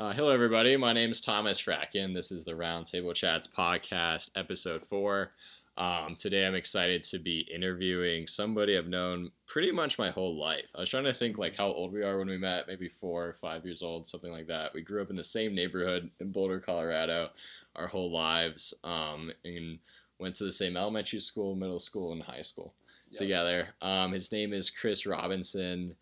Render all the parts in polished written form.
Hello, everybody. My name is Thomas Fracken. This is the Roundtable Chats podcast, episode 4. Today, I'm excited to be interviewing somebody I've known pretty much my whole life. I was trying to think like how old we are when we met, maybe 4 or 5 years old, something like that. We grew up in the same neighborhood in Boulder, Colorado, our whole lives, and went to the same elementary school, middle school, and high school together. His name is Chris Robinson.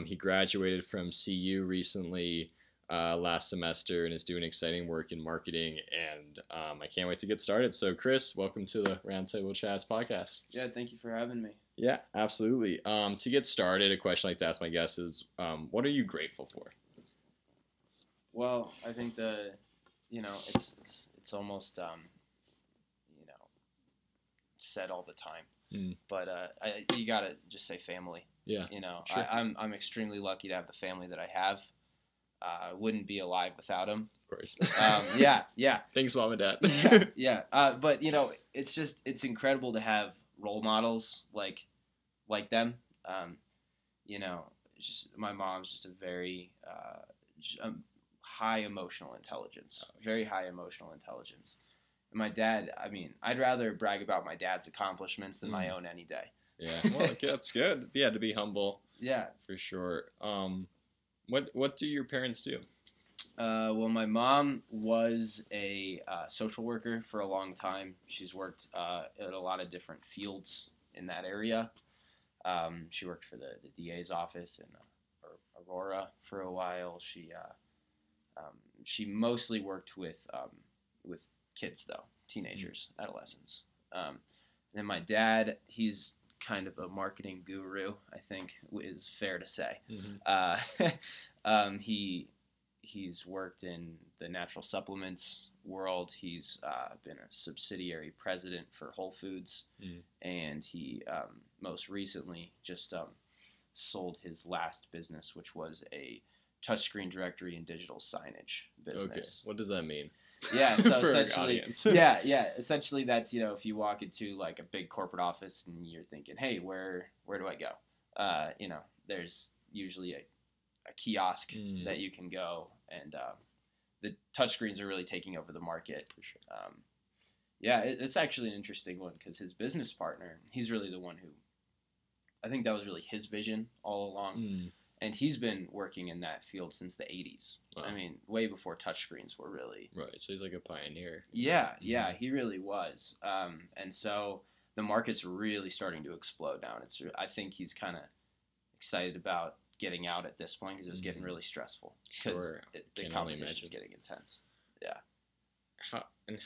He graduated from CU recently last semester and is doing exciting work in marketing, and I can't wait to get started. So Chris, welcome to the Roundtable Chats podcast. Yeah, thank you for having me. Yeah, absolutely. To get started, a question I like to ask my guests is, what are you grateful for? Well, I think it's almost said all the time, but you gotta just say family. Yeah, sure. I'm extremely lucky to have the family that I have. I wouldn't be alive without them. Of course. Yeah. Thanks, Mom and Dad. Yeah. But it's incredible to have role models like them. My mom's just a very high emotional intelligence. Very high emotional intelligence. And my dad, I'd rather brag about my dad's accomplishments than my own any day. Yeah. Well, that's good. Yeah, to be humble. Yeah. For sure. What do your parents do? Well, my mom was a social worker for a long time. She's worked at a lot of different fields in that area. She worked for the DA's office in Aurora for a while. She mostly worked with kids, though, teenagers, adolescents. And my dad, he's kind of a marketing guru, I think is fair to say. He's worked in the natural supplements world. He's been a subsidiary president for Whole Foods, and he most recently just sold his last business, which was a touchscreen directory and digital signage business. Okay, what does that mean? Yeah, so essentially, essentially that's, if you walk into like a big corporate office and you're thinking, hey, where do I go? There's usually a kiosk that you can go, and the touchscreens are really taking over the market. For sure. It's actually an interesting one because his business partner, he's really the one who, I think that was really his vision all along. And he's been working in that field since the 80s. Wow. Way before touchscreens were really... Right, so he's like a pioneer. Yeah, he really was. And so the market's really starting to explode now. I think he's kind of excited about getting out at this point because it was getting really stressful. Sure. The competition's getting intense. Yeah.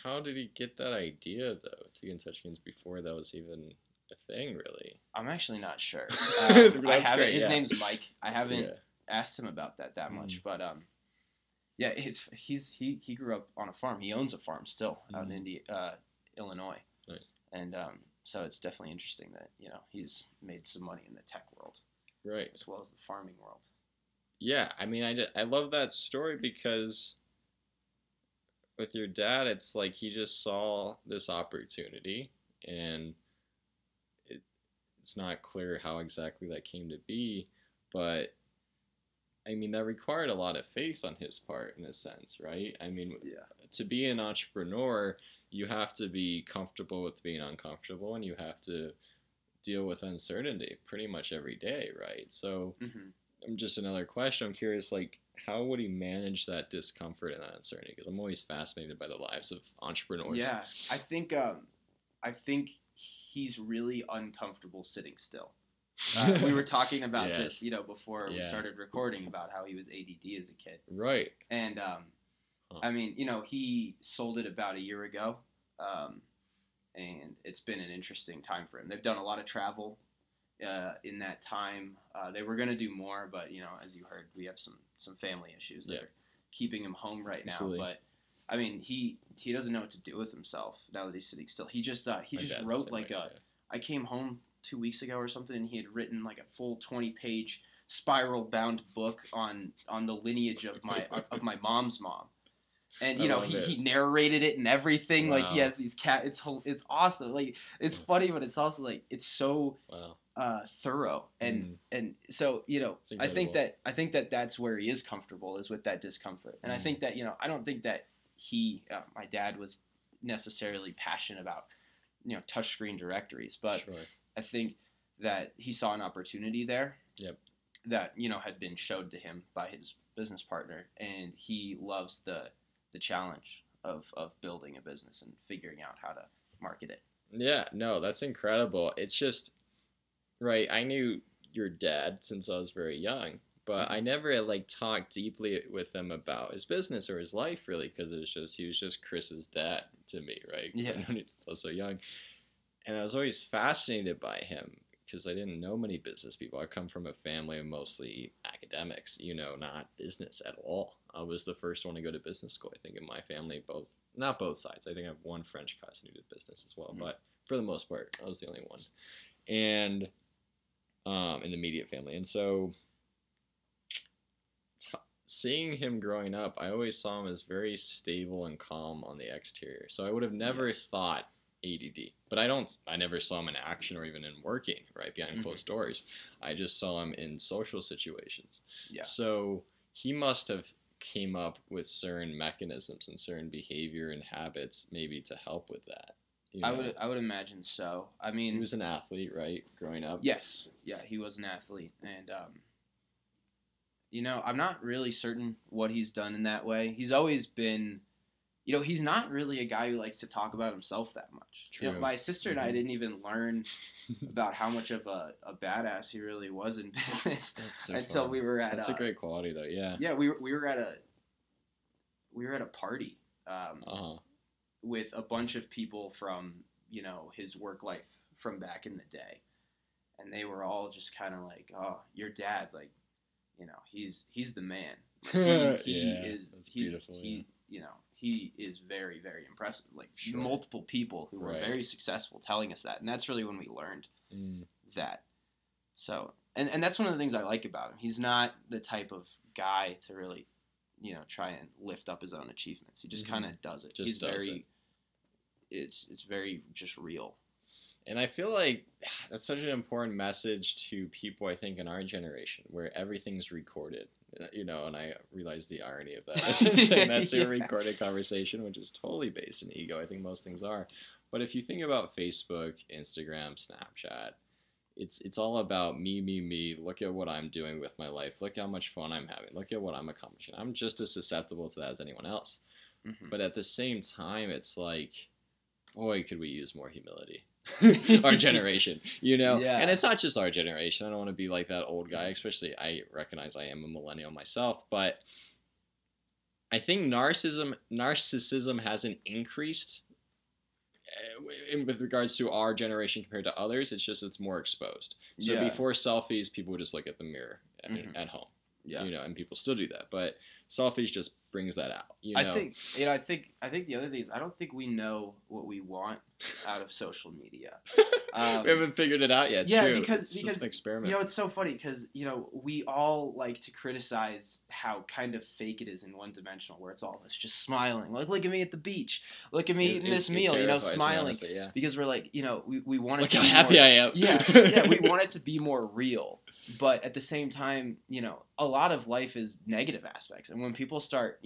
How did he get that idea, though, to get in touchscreens before that was even a thing, really? I'm actually not sure. His name's Mike. I haven't asked him about that much, but he grew up on a farm. He owns a farm still out in Illinois. Nice. And so it's definitely interesting that he's made some money in the tech world, right, as well as the farming world. Yeah, I love that story because with your dad, it's like he just saw this opportunity, and it's not clear how exactly that came to be, but that required a lot of faith on his part in a sense, right? To be an entrepreneur, you have to be comfortable with being uncomfortable, and you have to deal with uncertainty pretty much every day, right? So just another question. I'm curious, how would he manage that discomfort and that uncertainty? Because I'm always fascinated by the lives of entrepreneurs. Yeah, I think he's really uncomfortable sitting still. We were talking about this, before we started recording, about how he was ADD as a kid. Right. And, he sold it about a year ago, and it's been an interesting time for him. They've done a lot of travel in that time. They were going to do more, but, as you heard, we have some family issues that are keeping him home right now. Absolutely. But he doesn't know what to do with himself now that he's sitting still. He just wrote I came home 2 weeks ago or something, and he had written like a full 20-page spiral bound book on the lineage of my mom's mom. And he narrated it and everything. Wow. Like he has these cat. It's awesome. Like it's funny, but it's also like it's so thorough, and so I think that that's where he is comfortable, is with that discomfort. And I think that I don't think that my dad was necessarily passionate about touchscreen directories, but sure. I think that he saw an opportunity there. Yep. That had been showed to him by his business partner, and he loves the challenge of building a business and figuring out how to market it. Yeah, no, that's incredible. It's just, right, I knew your dad since I was very young, but I never talked deeply with him about his business or his life, really, because he was just Chris's dad to me, right? Yeah. I've known him since I was so young. And I was always fascinated by him because I didn't know many business people. I come from a family of mostly academics, not business at all. I was the first one to go to business school, I think, in my family, not both sides. I think I have one French cousin who did business as well, but for the most part, I was the only one. And in the immediate family. And so seeing him growing up, I always saw him as very stable and calm on the exterior. So I would have never thought ADD, but I never saw him in action or even in working, right, behind closed doors. I just saw him in social situations. Yeah. So he must have came up with certain mechanisms and certain behavior and habits maybe to help with that. I would imagine so. I mean, he was an athlete, right, growing up? Yes. Yeah, he was an athlete. And, I'm not really certain what he's done in that way. He's always been, he's not really a guy who likes to talk about himself that much. True. My sister and I didn't even learn about how much of a badass he really was in business until we were at. That's a great quality, though. Yeah. Yeah, we were at a party with a bunch of people from his work life from back in the day, and they were all just kind of like, "Oh, your dad, he's the man. He is. That's beautiful. He is very, very impressive. Sure. Multiple people who were very successful telling us that. And that's really when we learned that. So, and that's one of the things I like about him. He's not the type of guy to really, try and lift up his own achievements. He just kind of does it. It's very just real. And I feel like that's such an important message to people, I think, in our generation, where everything's recorded. And I realize the irony of that. And that's a recorded conversation, which is totally based in ego. I think most things are. But if you think about Facebook, Instagram, Snapchat, it's all about me. Look at what I'm doing with my life. Look how much fun I'm having. Look at what I'm accomplishing. I'm just as susceptible to that as anyone else. Mm-hmm. But at the same time, it's like, boy, could we use more humility. Our generation, and it's not just our generation. I don't want to be like that old guy, especially I recognize I am a millennial myself, but I think narcissism hasn't increased with regards to our generation compared to others. It's more exposed. So before selfies, people would just look at the mirror at home, and people still do that, but selfies just brings that out. I think the other thing is I don't think we know what we want out of social media. We haven't figured it out yet. It's true. Because just an experiment. It's so funny because we all like to criticize how kind of fake it is and one-dimensional, where it's all us just smiling. Like, look at me at the beach. Look at me eating this meal. Smiling. Honestly, because we're like, we want it. Look how happy I am. Yeah. We want it to be more real. But at the same time, a lot of life is negative aspects. And when people start,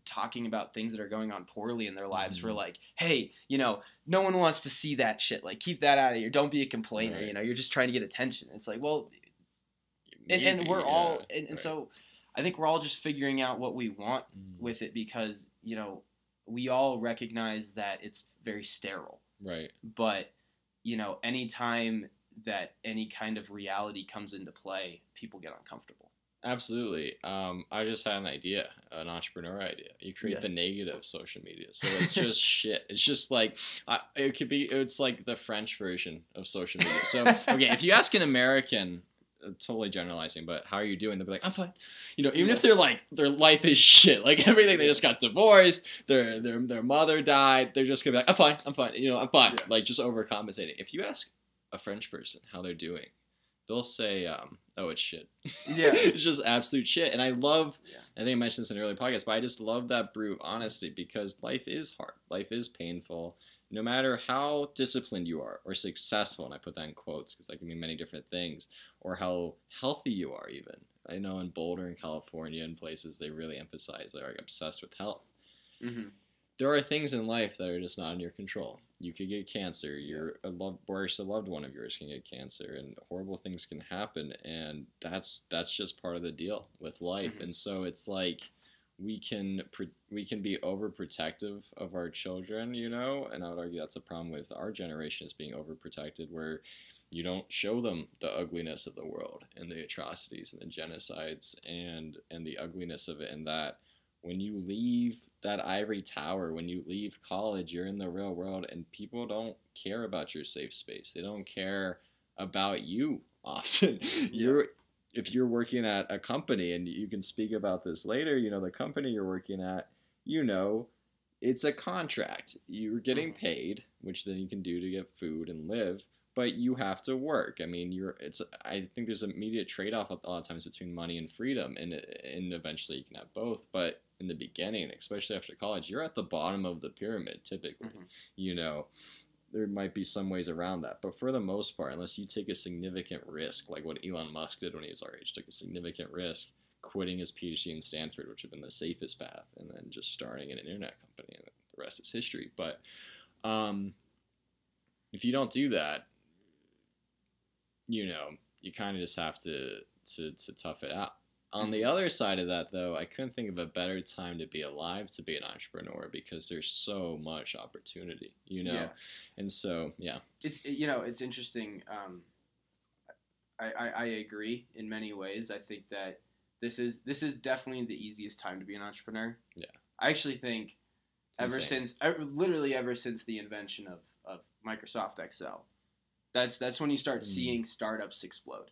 talking about things that are going on poorly in their lives, we're like, hey, no one wants to see that shit. Like, keep that out of here. Don't be a complainer. Right. You're just trying to get attention. It's like, well, and we're all, and so I think we're all just figuring out what we want with it because, we all recognize that it's very sterile. Right. But, anytime that any kind of reality comes into play, people get uncomfortable. Absolutely. I just had an idea, an entrepreneur idea. You create the negative social media. So it's just shit. It's just like, it's like the French version of social media. So, okay, if you ask an American, totally generalizing, but how are you doing? They'll be like, I'm fine. Even if they're like, their life is shit, like everything, they just got divorced, their mother died, they're just gonna be like, I'm fine. I'm fine, like just overcompensating. If you ask a French person how they're doing, they'll say, oh, it's shit. Yeah. It's just absolute shit. And I love, I think I mentioned this in an early podcast, but I just love that brute honesty, because life is hard. Life is painful. No matter how disciplined you are or successful, and I put that in quotes because that can mean many different things, or how healthy you are even. I know in Boulder and California and places, they really emphasize, they're like obsessed with health. Mm-hmm. There are things in life that are just not in your control. You could get cancer. A loved one of yours can get cancer, and horrible things can happen. And that's just part of the deal with life. Mm-hmm. And so it's like we can be overprotective of our children, you know. And I would argue that's a problem with our generation, is being overprotected, where you don't show them the ugliness of the world and the atrocities and the genocides and the ugliness of it, and that when you leave that ivory tower, when you leave college, you're in the real world, and people don't care about your safe space. They don't care about you often. If you're working at a company, and you can speak about this later, you know, the company you're working at, you know, it's a contract. You're getting paid, which then you can do to get food and live, but you have to work. I mean, I think there's an immediate trade-off a lot of times between money and freedom, and eventually you can have both. But in the beginning, especially after college, you're at the bottom of the pyramid typically. Mm-hmm. You know, there might be some ways around that, but for the most part, unless you take a significant risk, like what Elon Musk did when he was our age, took a significant risk, quitting his PhD in Stanford, which would have been the safest path, and then just starting an internet company, and the rest is history. But if you don't do that, you know, you kind of just have to tough it out. On the other side of that, though, I couldn't think of a better time to be alive, to be an entrepreneur, because there's so much opportunity, you know? Yeah. And so, yeah. It's interesting. I agree in many ways. I think that this is definitely the easiest time to be an entrepreneur. Yeah. I actually think ever since the invention of Microsoft Excel, that's when you start seeing startups explode.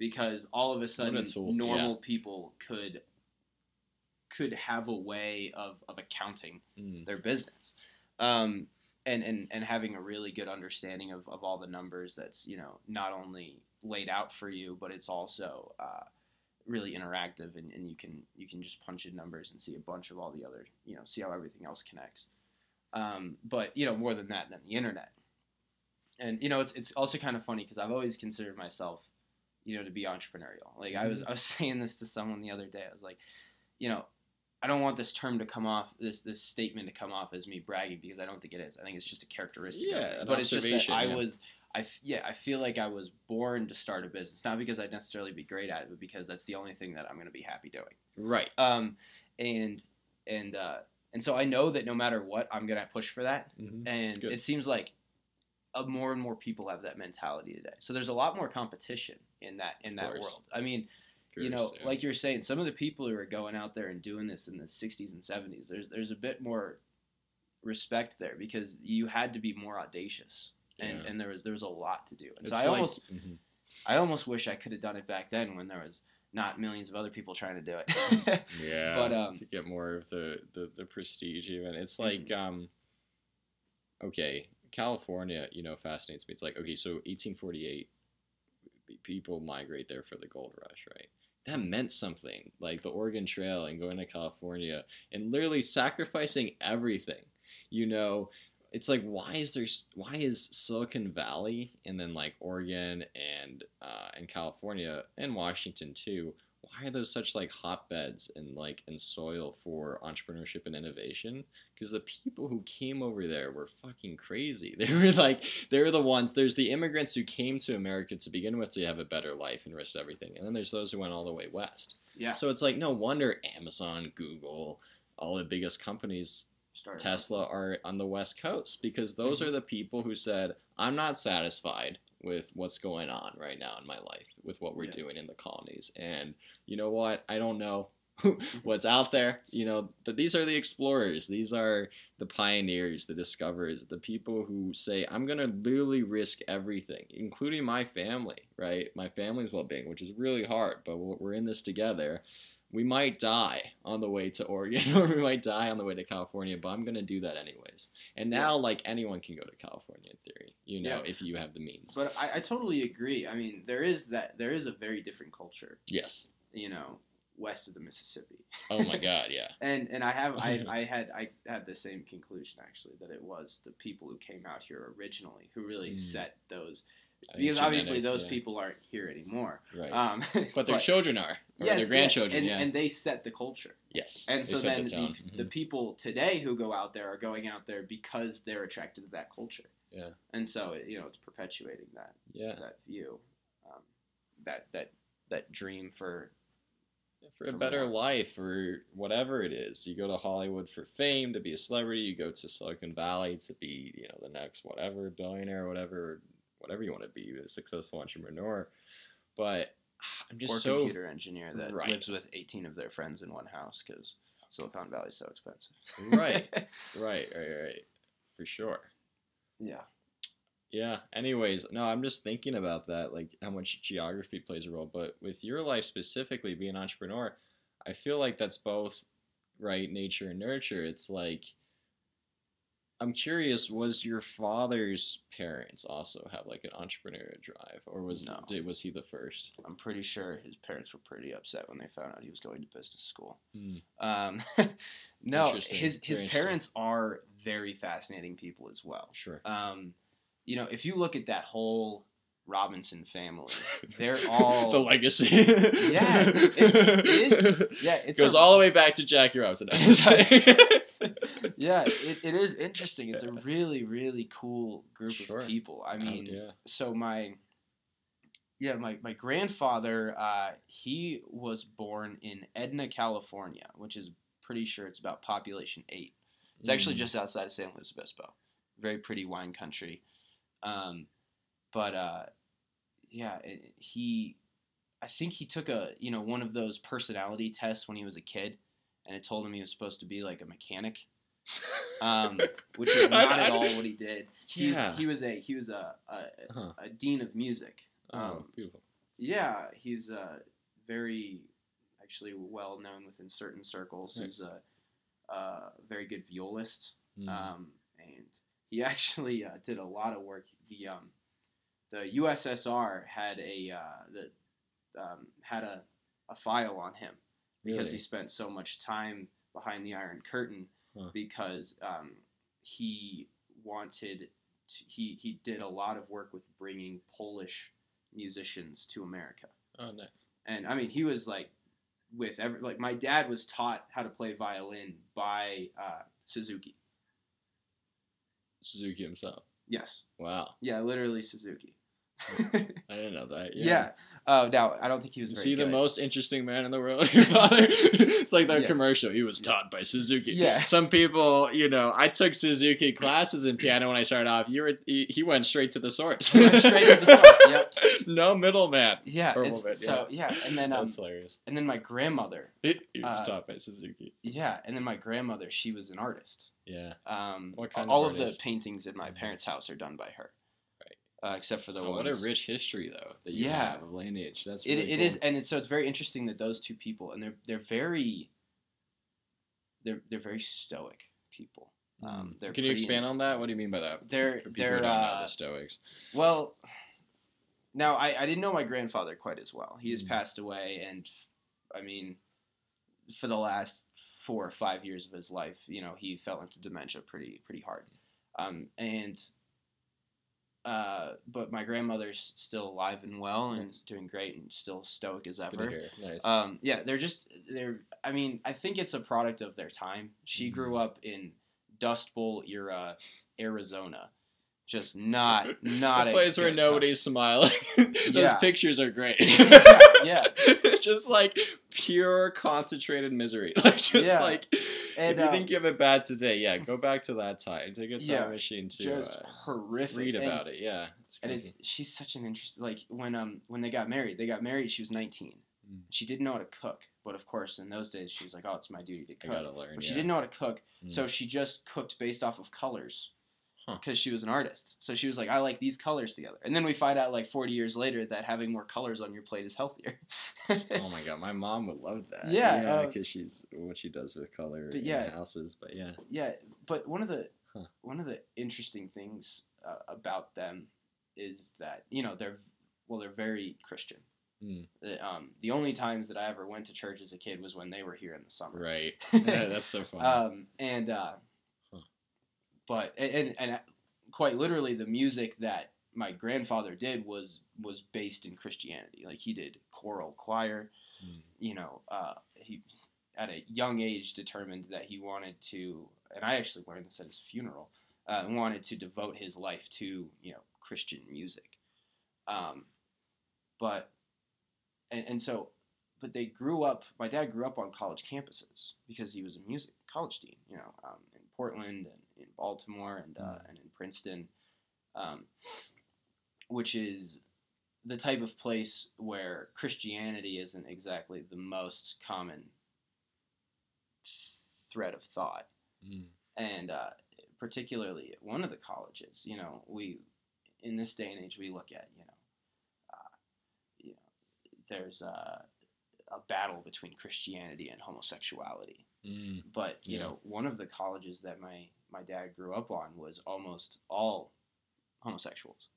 Because all of a sudden, normal people could have a way of accounting their business, and having a really good understanding of all the numbers. That's, you know, not only laid out for you, but it's also really interactive, and you can just punch in numbers and see a bunch of all the other, you know, see how everything else connects. But, you know, more than that, than the internet. And, you know, it's also kind of funny because I've always considered myself, you know, to be entrepreneurial. Like I was saying this to someone the other day. I was like, you know, I don't want this term to come off, this statement to come off as me bragging, because I don't think it is. I think it's just a characteristic of it. But it's just that I feel like I was born to start a business, not because I'd necessarily be great at it, but because that's the only thing that I'm going to be happy doing. Right. And so I know that no matter what, I'm going to push for that. Mm-hmm. And it seems like more and more people have that mentality today. So there's a lot more competition in that world. I mean, you know, like you're saying, some of the people who are going out there and doing this in the 60s and 70s, there's a bit more respect there, because you had to be more audacious, and there was a lot to do. And so I almost wish I could have done it back then, when there was not millions of other people trying to do it. Yeah, but to get more of the prestige even. It's like okay, California, you know, fascinates me. It's like, okay, so 1848, people migrate there for the gold rush, right? That meant something, like the Oregon Trail and going to California and literally sacrificing everything. You know, it's like, why is Silicon Valley and then like Oregon and California and Washington too, why are those such like hotbeds and soil for entrepreneurship and innovation? Because the people who came over there were fucking crazy. They're the ones. There's the immigrants who came to America to begin with to have a better life and risk everything, and then there's those who went all the way west. Yeah. So it's like, no wonder Amazon, Google, all the biggest companies, Tesla, are on the West Coast, because those are the people who said, I'm not satisfied with what's going on right now in my life, with what we're doing in the colonies. And you know what? I don't know what's out there. You know, these are the explorers. These are the pioneers, the discoverers, the people who say, I'm going to literally risk everything, including my family, right? My family's well-being, which is really hard, but we're in this together. we might die on the way to Oregon or we might die on the way to California, but I'm going to do that anyways. And now, like, anyone can go to California in theory, you know, if you have the means. But I totally agree. I mean, there is a very different culture. Yes. You know, west of the Mississippi. Oh my God, yeah. And I had the same conclusion, actually, that it was the people who came out here originally who really set those. Because obviously those people aren't here anymore. Right. But their children are. Or their grandchildren, and they set the culture. Yes. And so then the people today who go out there are going out there because they're attracted to that culture. Yeah. And so, it's perpetuating that view, that dream for a better life or whatever it is. You go to Hollywood for fame, to be a celebrity. You go to Silicon Valley to be, the next whatever, billionaire, whatever you want to be, a successful entrepreneur. But I'm just or computer engineer that lives with 18 of their friends in one house because Silicon Valley is so expensive. Right. For sure. Yeah. Yeah. Anyways, no, I'm just thinking about that, like how much geography plays a role. But with your life specifically, being an entrepreneur, I feel like that's both, right, nature and nurture. It's like, I'm curious, was your father's parents also have like an entrepreneurial drive, or was he the first? I'm pretty sure his parents were pretty upset when they found out he was going to business school. No, his parents are very fascinating people as well. Sure. If you look at that whole Robinson family, they're all the legacy. Yeah, it is. Yeah, it goes all the way back to Jackie Robinson. Yeah, it is interesting. It's a really, really cool group of people. I mean, so my grandfather, he was born in Edna, California, which is pretty sure it's about population 8. It's actually just outside of San Luis Obispo. Very pretty wine country. I think he took one of those personality tests when he was a kid, and it told him he was supposed to be like a mechanic. Which is not at all what he did. He was a dean of music. Beautiful. Yeah, he's very actually well known within certain circles. Right. He's a very good violist, and he actually did a lot of work. The USSR had a file on him because he spent so much time behind the Iron Curtain. Because he did a lot of work with bringing Polish musicians to America. Oh, nice. And I mean, he was like my dad was taught how to play violin by Suzuki. Suzuki himself. Yes. Wow. Yeah, literally Suzuki. I didn't know that. Yeah. Oh, no, I don't think he was very good. The most interesting man in the world, your father? It's like that commercial. He was taught by Suzuki. Yeah. Some people, I took Suzuki classes in piano when I started off. He went straight to the source. Straight to the source, yep. No middleman. Yeah. And then that's hilarious. And then my grandmother. He was taught by Suzuki. Yeah, and then my grandmother, she was an artist. Yeah. What kind all of the paintings in my parents' house are done by her. Except for the ones. What a rich history, though, that you have of lineage. That's really cool. It is, and so it's very interesting that those two people, and they're very stoic people. Can you expand on that? What do you mean by that? They're the Stoics. Well, now I didn't know my grandfather quite as well. He has passed away, and I mean, for the last 4 or 5 years of his life, he fell into dementia pretty hard, but my grandmother's still alive and well and doing great and still stoic as ever. Nice. I mean, I think it's a product of their time. She grew up in Dust Bowl era Arizona. Just not a place where nobody's smiling. Those pictures are great. Yeah. It's just like pure concentrated misery. If you think you have it bad today, go back to that time. Take a time machine to just horrific. Read about it. Yeah. She's such an interesting, when they got married, she was 19. She didn't know how to cook, but of course in those days she was like, oh, it's my duty to cook. I gotta learn. But she didn't know how to cook, so she just cooked based off of colors. because she was an artist. So she was like, I like these colors together. And then we find out like 40 years later that having more colors on your plate is healthier. Oh my God, my mom would love that. Yeah, because she's what she does with color in houses. But yeah. Yeah, but one of the interesting things about them is that they're very Christian. The only times that I ever went to church as a kid was when they were here in the summer. Right. Yeah, that's so fun. But quite literally, the music that my grandfather did was based in Christianity. Like he did choral choir. He at a young age determined that he wanted to, and I actually learned this at his funeral, wanted to devote his life to Christian music. But they grew up. My dad grew up on college campuses because he was a music college dean. In Portland and in Baltimore and in Princeton, which is the type of place where Christianity isn't exactly the most common thread of thought. And particularly at one of the colleges, we in this day and age we look at there's a battle between Christianity and homosexuality. But one of the colleges that my dad grew up on was almost all homosexuals.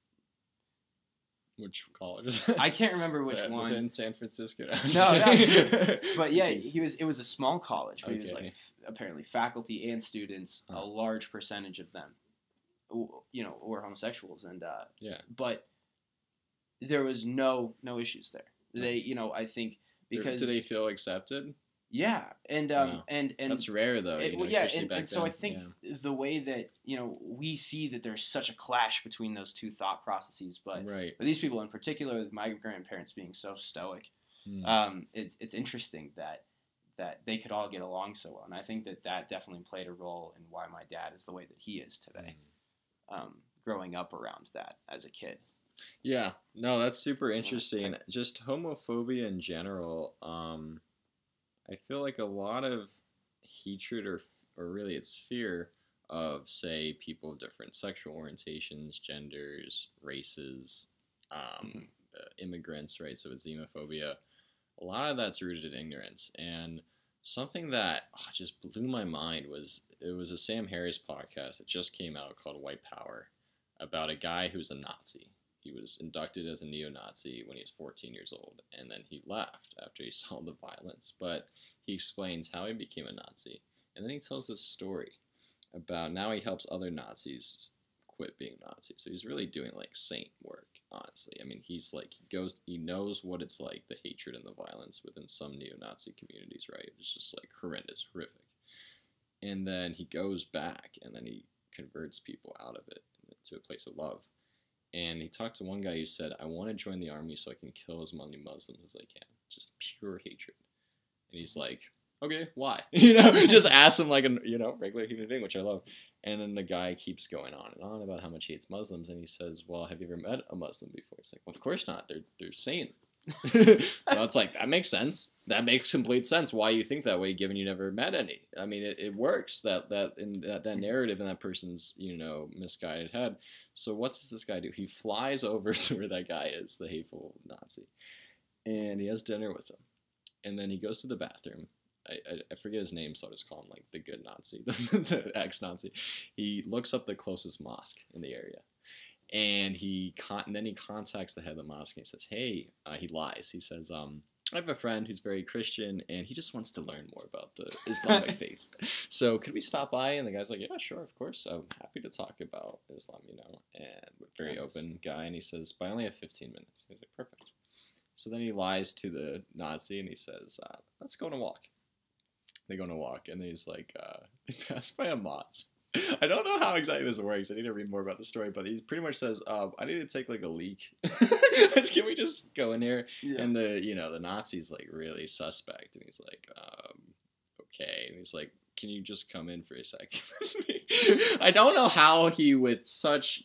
Which college? I can't remember which one. Was it in San Francisco? No. But yeah, it was a small college, but he was like apparently faculty and students, a large percentage of them were homosexuals, and but there was no issues there. They I think because do they feel accepted? Yeah, and that's rare though. And so I think the way that we see that there's such a clash between those two thought processes, but for these people in particular, my grandparents being so stoic, it's interesting that they could all get along so well, and I think that definitely played a role in why my dad is the way that he is today, growing up around that as a kid. Yeah, no, that's super interesting. Just homophobia in general. I feel like a lot of hatred or really it's fear of, say, people of different sexual orientations, genders, races, immigrants, right? So it's xenophobia. A lot of that's rooted in ignorance. And something that just blew my mind was a Sam Harris podcast that just came out called White Power about a guy who's a Nazi. He was inducted as a neo-Nazi when he was 14 years old, and then he left after he saw the violence. But he explains how he became a Nazi, and then he tells this story about now he helps other Nazis quit being Nazis. So he's really doing like saint work, honestly. I mean, he knows what it's like, the hatred and the violence within some neo-Nazi communities, right? It's just like horrendous, horrific. And then he goes back, and then he converts people out of it to a place of love. And he talked to one guy who said, I want to join the army so I can kill as many Muslims as I can. Just pure hatred. And he's like, okay, why? Just ask him like a regular human being, which I love. And then the guy keeps going on and on about how much he hates Muslims. And he says, well, have you ever met a Muslim before? He's like, well, of course not. They're saint. Well, it's like, that makes sense. That makes complete sense why you think that way, given you never met any. I mean, it works that narrative in that person's misguided head. So what does this guy do? He flies over to where that guy is, the hateful Nazi, and he has dinner with him, and then he goes to the bathroom. I forget his name, so I'll just call him like the good Nazi, the ex-Nazi. He looks up the closest mosque in the area. And then he contacts the head of the mosque and he says, hey, he lies. He says, I have a friend who's very Christian and he just wants to learn more about the Islamic faith. So could we stop by? And the guy's like, yeah, sure, of course. I'm happy to talk about Islam, and very open guy. And he says, but I only have 15 minutes. He's like, perfect. So then he lies to the Nazi and he says, let's go on a walk. They go on a walk and he's like, they pass by a mosque. I don't know how exactly this works. I need to read more about the story, but he pretty much says, I need to take like a leak. Can we just go in here? Yeah. And the Nazi's like really suspect. And he's like, okay. And he's like, can you just come in for a second? I don't know how he, with such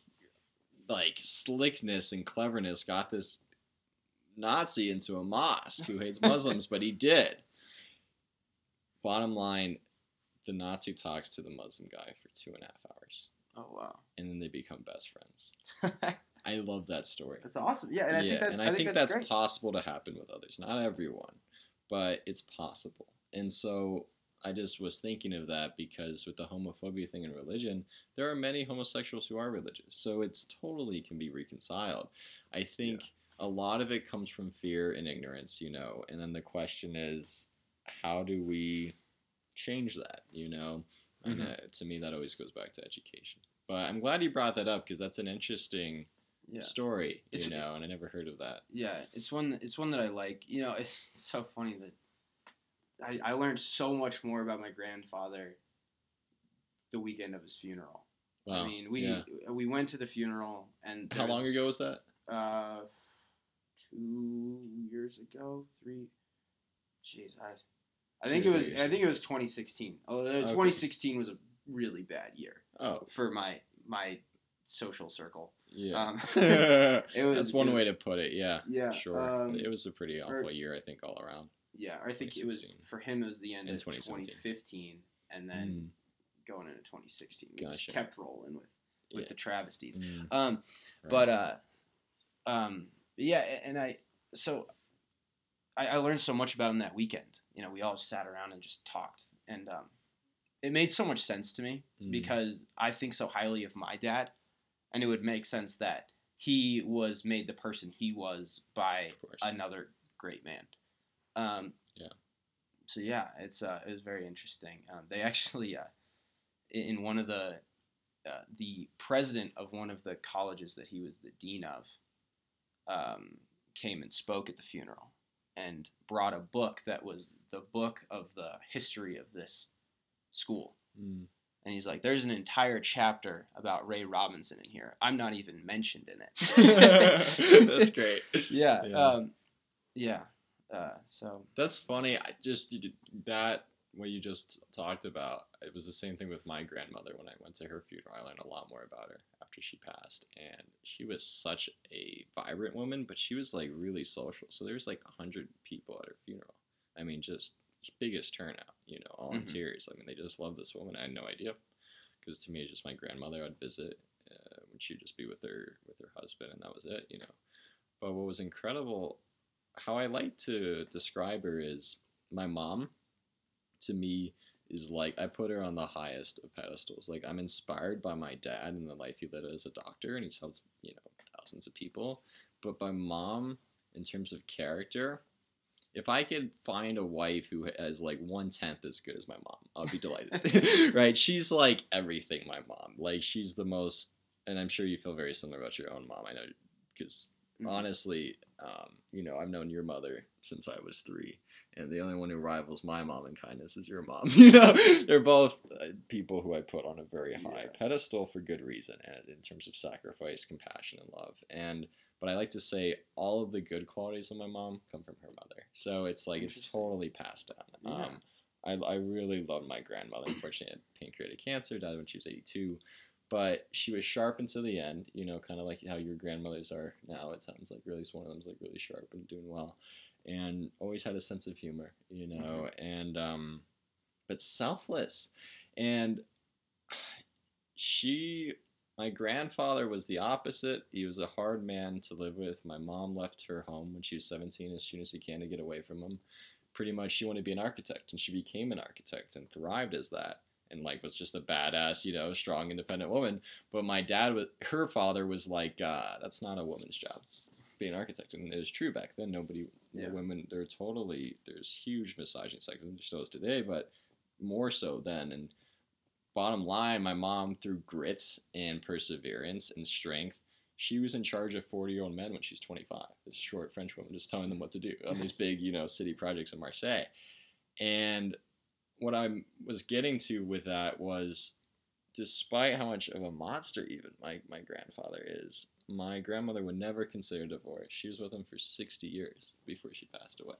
like slickness and cleverness, got this Nazi into a mosque who hates Muslims, but he did. Bottom line, the Nazi talks to the Muslim guy for 2.5 hours. Oh, wow. And then they become best friends. I love that story. That's awesome. Yeah, and I think that's great. Possible to happen with others. Not everyone, but it's possible. And so I just was thinking of that because with the homophobia thing in religion, there are many homosexuals who are religious. So it's totally can be reconciled. I think a lot of it comes from fear and ignorance, you know, and then the question is, how do we change that, you know? And to me, that always goes back to education. But I'm glad you brought that up because that's an interesting story, you know, and I never heard of that. Yeah, it's one that I like. You know, it's so funny that I learned so much more about my grandfather the weekend of his funeral. Wow. I mean, we went to the funeral, and how long ago was that? 2 years ago, 3. Jeez, I think it was 2016. Although 2016 was a really bad year. For my social circle. Yeah. That's one way to put it. Yeah. Yeah. Sure. It was a pretty awful year, I think, all around. Yeah, I think it was for him. It was the end of 2015, and then going into 2016, we just kept rolling with the travesties. But yeah, and I learned so much about him that weekend. You know, we all sat around and just talked, and it made so much sense to me because I think so highly of my dad, and it would make sense that he was made the person he was by another great man. So yeah, it was very interesting. They actually, in one of the president of one of the colleges that he was the dean of, came and spoke at the funeral and brought a book that was the book of the history of this school. And he's like, there's an entire chapter about Ray Robinson in here. I'm not even mentioned in it. That's great. Yeah. So that's funny. What you just talked about, it was the same thing with my grandmother. When I went to her funeral, I learned a lot more about her after she passed. And she was such a vibrant woman, but she was like really social. So there was like 100 people at her funeral. I mean, just biggest turnout, you know, all in tears. I mean, they just loved this woman. I had no idea, because to me, it's just my grandmother I'd visit when she'd just be with her husband, and that was it, you know. But what was incredible, how I like to describe her is my mom, to me, is like, I put her on the highest of pedestals. Like, I'm inspired by my dad and the life he led as a doctor, and he's helped, you know, thousands of people. But my mom, in terms of character, if I could find a wife who has like 1/10 as good as my mom, I'll be delighted. Right? She's like everything my mom. Like, she's the most, and I'm sure you feel very similar about your own mom. I know, because honestly, you know, I've known your mother since I was 3. And the only one who rivals my mom in kindness is your mom. You know, they're both people who I put on a very high pedestal for good reason, and in terms of sacrifice, compassion, and love. But I like to say all of the good qualities of my mom come from her mother. So it's like it's totally passed down. I really loved my grandmother. Unfortunately, had pancreatic cancer, died when she was 82. But she was sharp until the end, you know, kind of like how your grandmothers are now. It sounds like really one of them's like really sharp and doing well. And always had a sense of humor, you know, and but selfless. And my grandfather was the opposite. He was a hard man to live with. My mom left her home when she was 17 as soon as she can to get away from him. Pretty much she wanted to be an architect, and she became an architect and thrived as that. And like was just a badass, you know, strong, independent woman. But my dad, her father was like, that's not a woman's job, be an architect. And it was true back then. Women, there's huge misogyny, sexism, still is today, but more so then. And bottom line, my mom, through grit and perseverance and strength, she was in charge of 40-year-old men when she's 25. This short French woman just telling them what to do on these big, you know, city projects in Marseille. And what I was getting to with that was, despite how much of a monster even my grandfather is, my grandmother would never consider divorce. She was with him for 60 years before she passed away.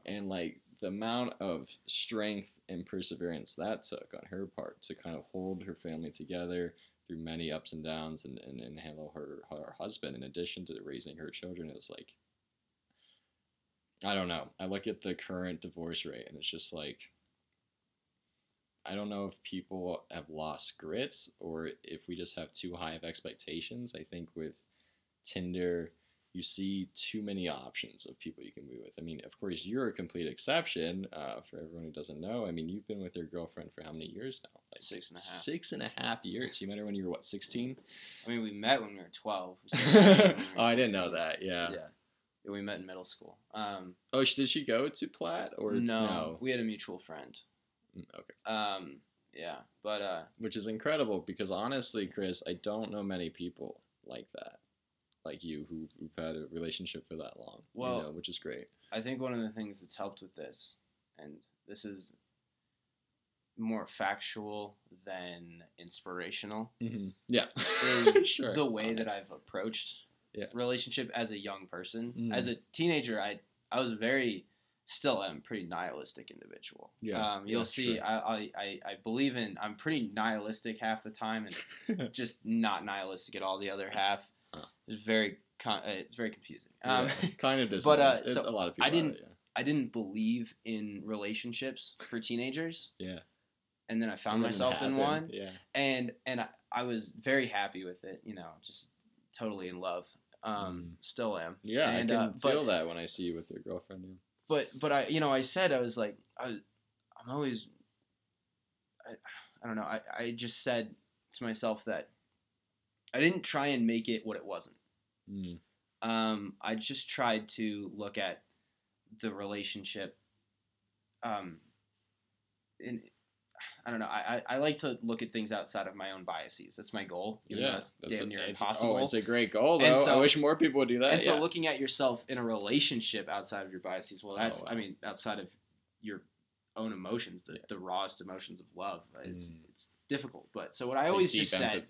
And like the amount of strength and perseverance that took on her part to kind of hold her family together through many ups and downs and handle her husband in addition to raising her children, it was like, I don't know. I look at the current divorce rate and it's just like, I don't know if people have lost grits or if we just have too high of expectations. I think with Tinder, you see too many options of people you can be with. I mean, of course, you're a complete exception. For everyone who doesn't know, I mean, you've been with your girlfriend for how many years now? Like 6.5. 6.5 years. You met her when you were, what, 16? I mean, we met when we were 12. Oh, I didn't know that. Yeah. Yeah. We met in middle school. Oh, did she go to Platt or no? We had a mutual friend. Okay. Yeah, but which is incredible because honestly, Chris, I don't know many people like that. Like you, who've had a relationship for that long, well, which is great. I think one of the things that's helped with this, and this is more factual than inspirational, yeah, is sure. the way that I've approached relationship as a young person. As a teenager, I was still am pretty nihilistic individual. Yeah, you'll see. Sure. I believe in. I'm pretty nihilistic half the time, and just not nihilistic at all the other half. It's very confusing. Kind of dissonance. But so a lot of people. I didn't believe in relationships for teenagers. Yeah. And then I found myself in one. Yeah. And I was very happy with it. Just totally in love. Still am. Yeah, and, I can feel that when I see you with your girlfriend. Yeah. But I said I was like I'm always I don't know. I just said to myself that I didn't try and make it what it wasn't. I just tried to look at the relationship. I don't know. I like to look at things outside of my own biases. That's my goal. Even though it's damn near impossible. Oh, it's a great goal, though. I wish more people would do that. And so looking at yourself in a relationship outside of your biases, well, that's, I mean, outside of your own emotions, the rawest emotions of love, it's difficult. But so what I always just said,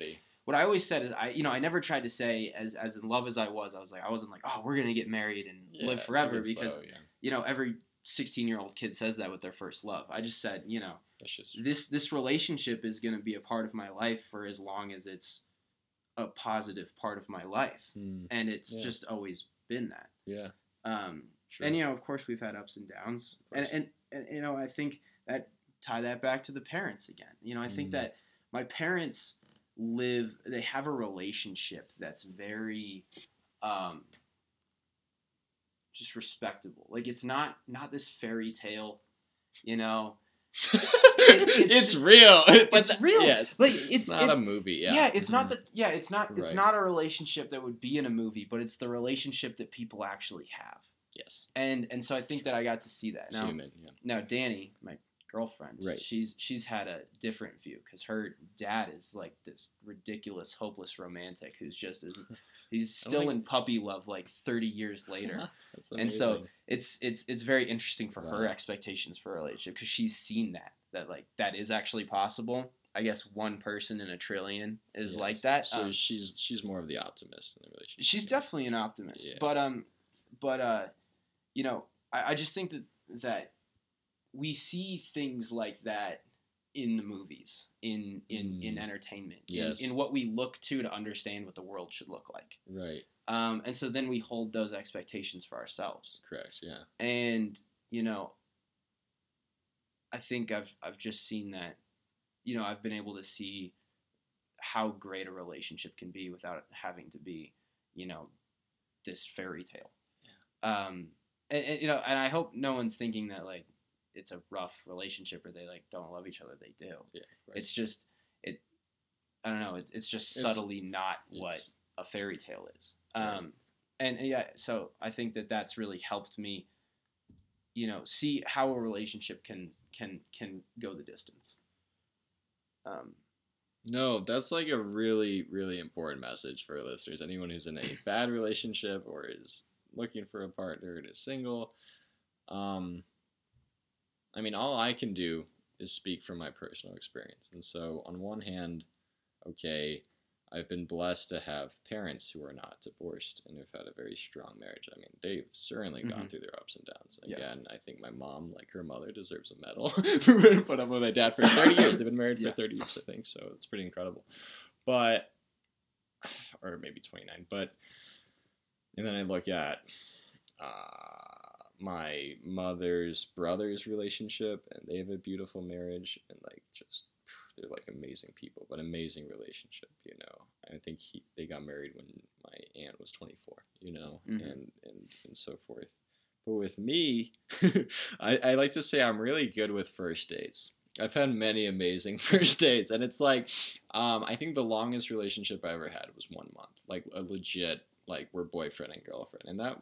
what I always said is I never tried to say as in love as I was like, I wasn't like, oh, we're going to get married and live forever because, every 16-year-old kid says that with their first love. I just said, this relationship is going to be a part of my life for as long as it's a positive part of my life. And it's just always been that. Yeah. Sure. And, of course we've had ups and downs. And I think that tie that back to the parents again. I think that my parents they have a relationship that's very just respectable. Like it's not this fairy tale, it's real. It's real. Yes. Like it's not a movie. Yeah. Yeah. It's not that. Yeah. It's not. It's not a relationship that would be in a movie, but it's the relationship that people actually have. Yes. And so I think that I got to see that. Now, now Danny, my girlfriend, right? She's had a different view because her dad is like this ridiculous, hopeless romantic who's just he's still in puppy love like 30 years later. That's amazing. And so it's very interesting for her expectations for a relationship because she's seen that like that is actually possible. I guess one person in a trillion is like that. So she's more of the optimist in the relationship. She's definitely an optimist. Yeah. But I just think that we see things like that in the movies, in entertainment, in what we look to understand what the world should look like. Right. And so then we hold those expectations for ourselves. Correct. Yeah. And I think I've just seen that. I've been able to see how great a relationship can be without having to be, this fairy tale. Yeah. And I hope no one's thinking that like it's a rough relationship or they like don't love each other. They do. Yeah. Right. It's just I don't know. It's just subtly not what a fairy tale is. Right. So I think that that's really helped me, see how a relationship can go the distance. No, that's like a really, really important message for listeners. Anyone who's in a bad relationship or is looking for a partner and is single. I mean, all I can do is speak from my personal experience. And so on one hand, I've been blessed to have parents who are not divorced and have had a very strong marriage. I mean, they've certainly gone through their ups and downs. Again, I think my mom, like her mother, deserves a medal for putting up with my dad for 30 years. They've been married for 30 years, I think. So it's pretty incredible. But, or maybe 29. And then I look at my mother's brother's relationship, and they have a beautiful marriage, and like just they're like amazing people, but amazing relationship, you know. I think they got married when my aunt was 24, you know, and so forth. But with me, I like to say I'm really good with first dates. I've had many amazing first dates, and it's like, I think the longest relationship I ever had was 1 month, like a legit, like we're boyfriend and girlfriend. And that,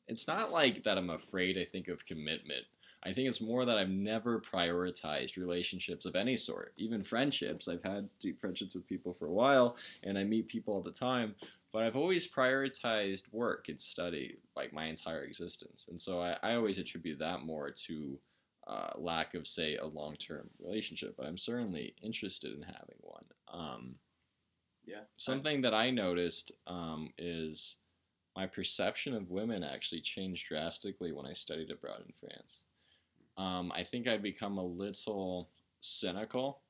it's not like that I'm afraid, I think, of commitment. I think it's more that I've never prioritized relationships of any sort, even friendships. I've had deep friendships with people for a while, and I meet people all the time, but I've always prioritized work and study, like my entire existence. And so I always attribute that more to lack of, say, a long-term relationship, but I'm certainly interested in having one. Something that I noticed is my perception of women actually changed drastically when I studied abroad in France. I think I'd become a little cynical,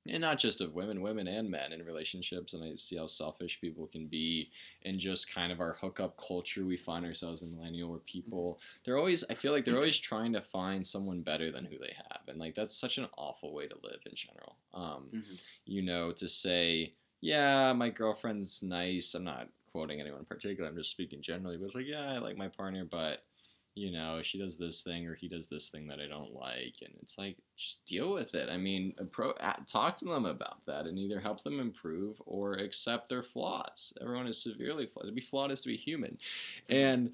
and not just of women and men in relationships, and I see how selfish people can be, and just kind of our hookup culture we find ourselves in, millennial, where people, I feel like they're always trying to find someone better than who they have, and like that's such an awful way to live in general. You know, to say, yeah, my girlfriend's nice, I'm not quoting anyone in particular, I'm just speaking generally, but it's like, yeah, I like my partner, but you know, she does this thing or he does this thing that I don't like. And it's like, just deal with it. I mean, talk to them about that and either help them improve or accept their flaws. Everyone is severely flawed. To be flawed is to be human. And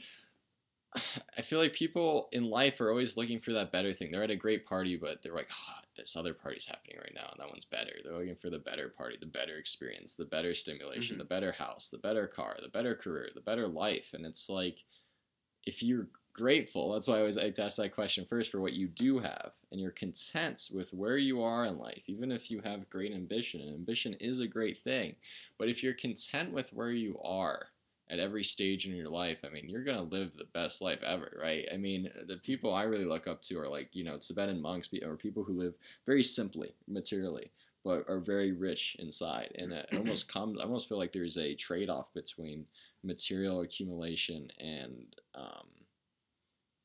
I feel like people in life are always looking for that better thing. They're at a great party, but they're like, this other party's happening right now, and that one's better. They're looking for the better party, the better experience, the better stimulation, the better house, the better car, the better career, the better life. And it's like, if you're grateful, that's why I always like to ask that question first, for what you do have, and you're content with where you are in life, even if you have great ambition, and ambition is a great thing, but if you're content with where you are at every stage in your life, I mean, you're going to live the best life ever, right? I mean, the people I really look up to are like, you know, Tibetan monks, or people who live very simply, materially, but are very rich inside. And it almost comes, I almost feel like there's a trade-off between material accumulation and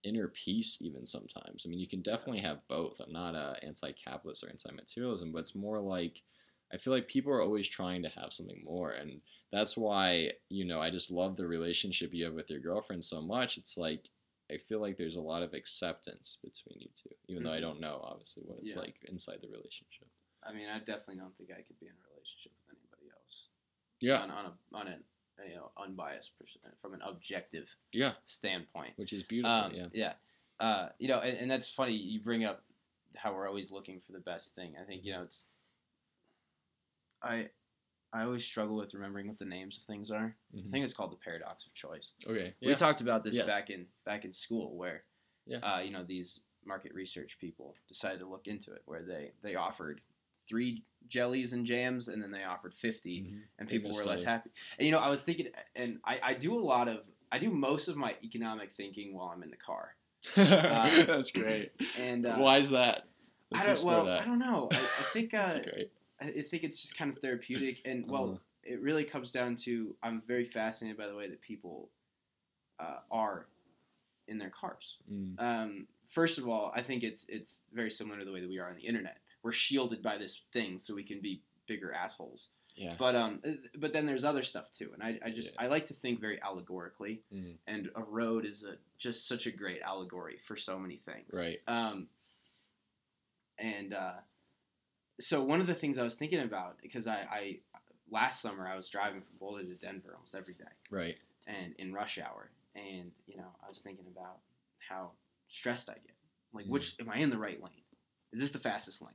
inner peace even sometimes. I mean, you can definitely have both. I'm not anti-capitalist or anti-materialism, but it's more like, I feel like people are always trying to have something more. And that's why, you know, I just love the relationship you have with your girlfriend so much. It's like, I feel like there's a lot of acceptance between you two, even though I don't know, obviously, what it's like inside the relationship. I mean, I definitely don't think I could be in a relationship with anybody else. Yeah. On an you know, unbiased from an objective standpoint, which is beautiful. You know, and that's funny. You bring up how we're always looking for the best thing. I think, you know, it's I always struggle with remembering what the names of things are. I think it's called the paradox of choice. Okay, we talked about this back in school, where you know, these market research people decided to look into it, where they offered 3 jellies and jams, and then they offered 50, and people were less happy. And, you know, I was thinking, and I do most of my economic thinking while I'm in the car. That's great. And why is that? I don't know. I think That's great. I think it's just kind of therapeutic, and it really comes down to, I'm very fascinated by the way that people are in their cars. First of all, I think it's very similar to the way that we are on the internet. We're shielded by this thing so we can be bigger assholes. Yeah. But then there's other stuff too, and I like to think very allegorically, and a road is just such a great allegory for so many things. Right. So one of the things I was thinking about, because I last summer I was driving from Boulder to Denver almost every day. Right. And in rush hour, and you know, I was thinking about how stressed I get. Like, which am I in the right lane? Is this the fastest lane?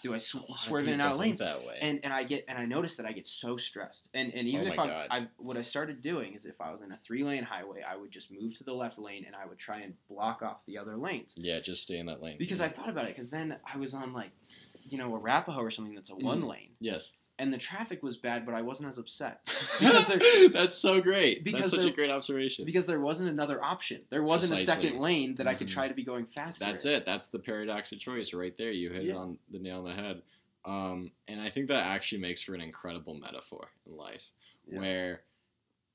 Do I swerve in and out of lanes? That way. And I noticed that I get so stressed. And even if what I started doing is, if I was in a 3-lane highway, I would just move to the left lane and I would try and block off the other lanes. Yeah, just stay in that lane. Because I thought about it, because then I was on, like, you know, Arapahoe or something that's a 1 lane. Yes. And the traffic was bad, but I wasn't as upset. That's so great. That's such a great observation. Because there wasn't another option. There wasn't a second lane that I could try to be going faster. That's it. That's the paradox of choice right there. You hit it on the nail on the head. And I think that actually makes for an incredible metaphor in life, where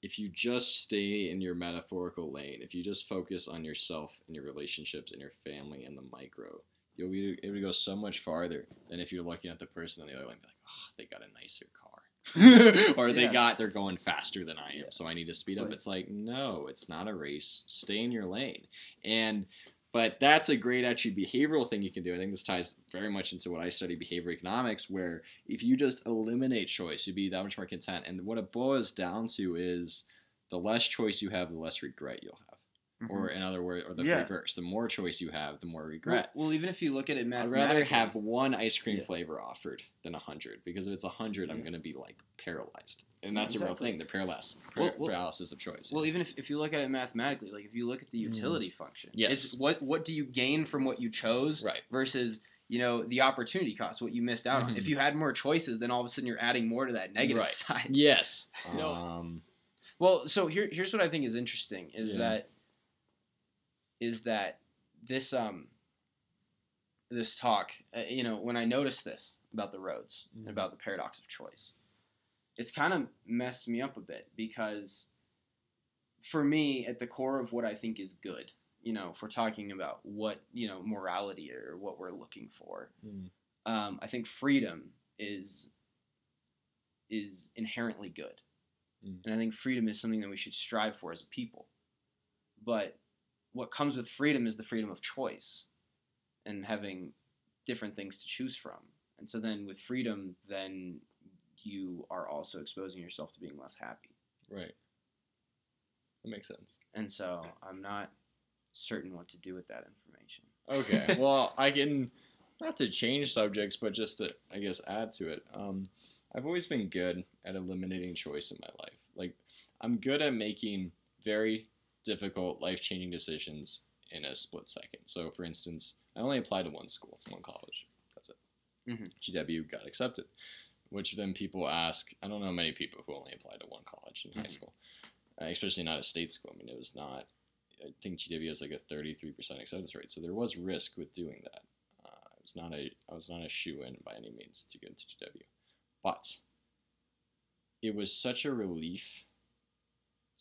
if you just stay in your metaphorical lane, if you just focus on yourself and your relationships and your family and the micro, you'll be able to go so much farther than if you're looking at the person on the other line and be like, oh, they got a nicer car. Or they're going faster than I am, so I need to speed up. It's like, no, it's not a race. Stay in your lane. But that's a great actually behavioral thing you can do. I think this ties very much into what I study, behavioral economics, where if you just eliminate choice, you'd be that much more content. And what it boils down to is the less choice you have, the less regret you'll have. Mm-hmm. Or in other words, or the reverse. The more choice you have, the more regret. Well, even if you look at it mathematically. I'd rather have one ice cream flavor offered than 100. Because if it's 100, I'm going to be like paralyzed. And that's a real thing. The paralysis of choice. Well, even if you look at it mathematically, like if you look at the utility function. Yes. What do you gain from what you chose versus, the opportunity cost, what you missed out on. If you had more choices, then all of a sudden you're adding more to that negative side. Yes. Well, so here's what I think is interesting is that this this talk, when I noticed this about the roads, and about the paradox of choice, it's kind of messed me up a bit, because for me, at the core of what I think is good, if we're talking about what, morality or what we're looking for, I think freedom is inherently good. And I think freedom is something that we should strive for as a people. But what comes with freedom is the freedom of choice and having different things to choose from. And so then with freedom, then you are also exposing yourself to being less happy. Right. That makes sense. And so I'm not certain what to do with that information. Okay. Well, I can, not to change subjects, but just to, I guess, add to it. I've always been good at eliminating choice in my life. Like, I'm good at making very difficult, life-changing decisions in a split second. So, for instance, I only applied to one school, one college. That's it. GW got accepted, which then people ask, I don't know many people who only applied to one college in high school, especially not a state school. I mean, it was not, I think GW has like a 33% acceptance rate, so there was risk with doing that. I was not a shoo-in by any means to get into GW. But it was such a relief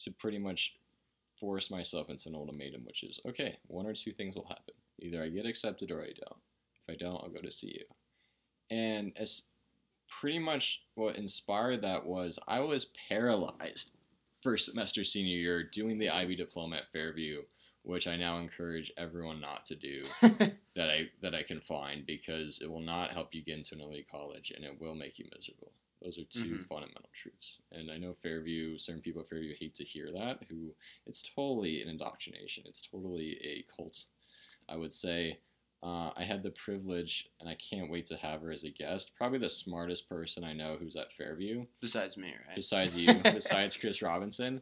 to pretty much force myself into an ultimatum, which is, okay, one or two things will happen. Either I get accepted or I don't. If I don't, I'll go to CU. And as pretty much what inspired that was I was paralyzed first semester senior year doing the IB diploma at Fairview, which I now encourage everyone not to do that I can find, because it will not help you get into an elite college and it will make you miserable. Those are two fundamental truths. And I know Fairview, certain people at Fairview hate to hear that, it's totally an indoctrination. It's totally a cult, I would say. I had the privilege, and I can't wait to have her as a guest, probably the smartest person I know who's at Fairview. Besides me, right? Besides you, besides Chris Robinson,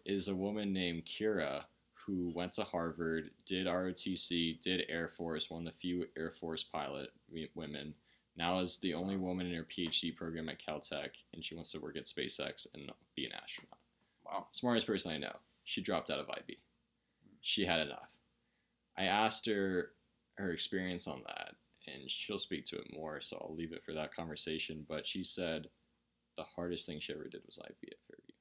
is a woman named Kira, who went to Harvard, did ROTC, did Air Force, one of the few Air Force pilot women. Now is the only woman in her PhD program at Caltech, and she wants to work at SpaceX and be an astronaut. Wow. Smartest person I know. She dropped out of IB. She had enough. I asked her experience on that, and she'll speak to it more, so I'll leave it for that conversation. But she said the hardest thing she ever did was IB at Fairview.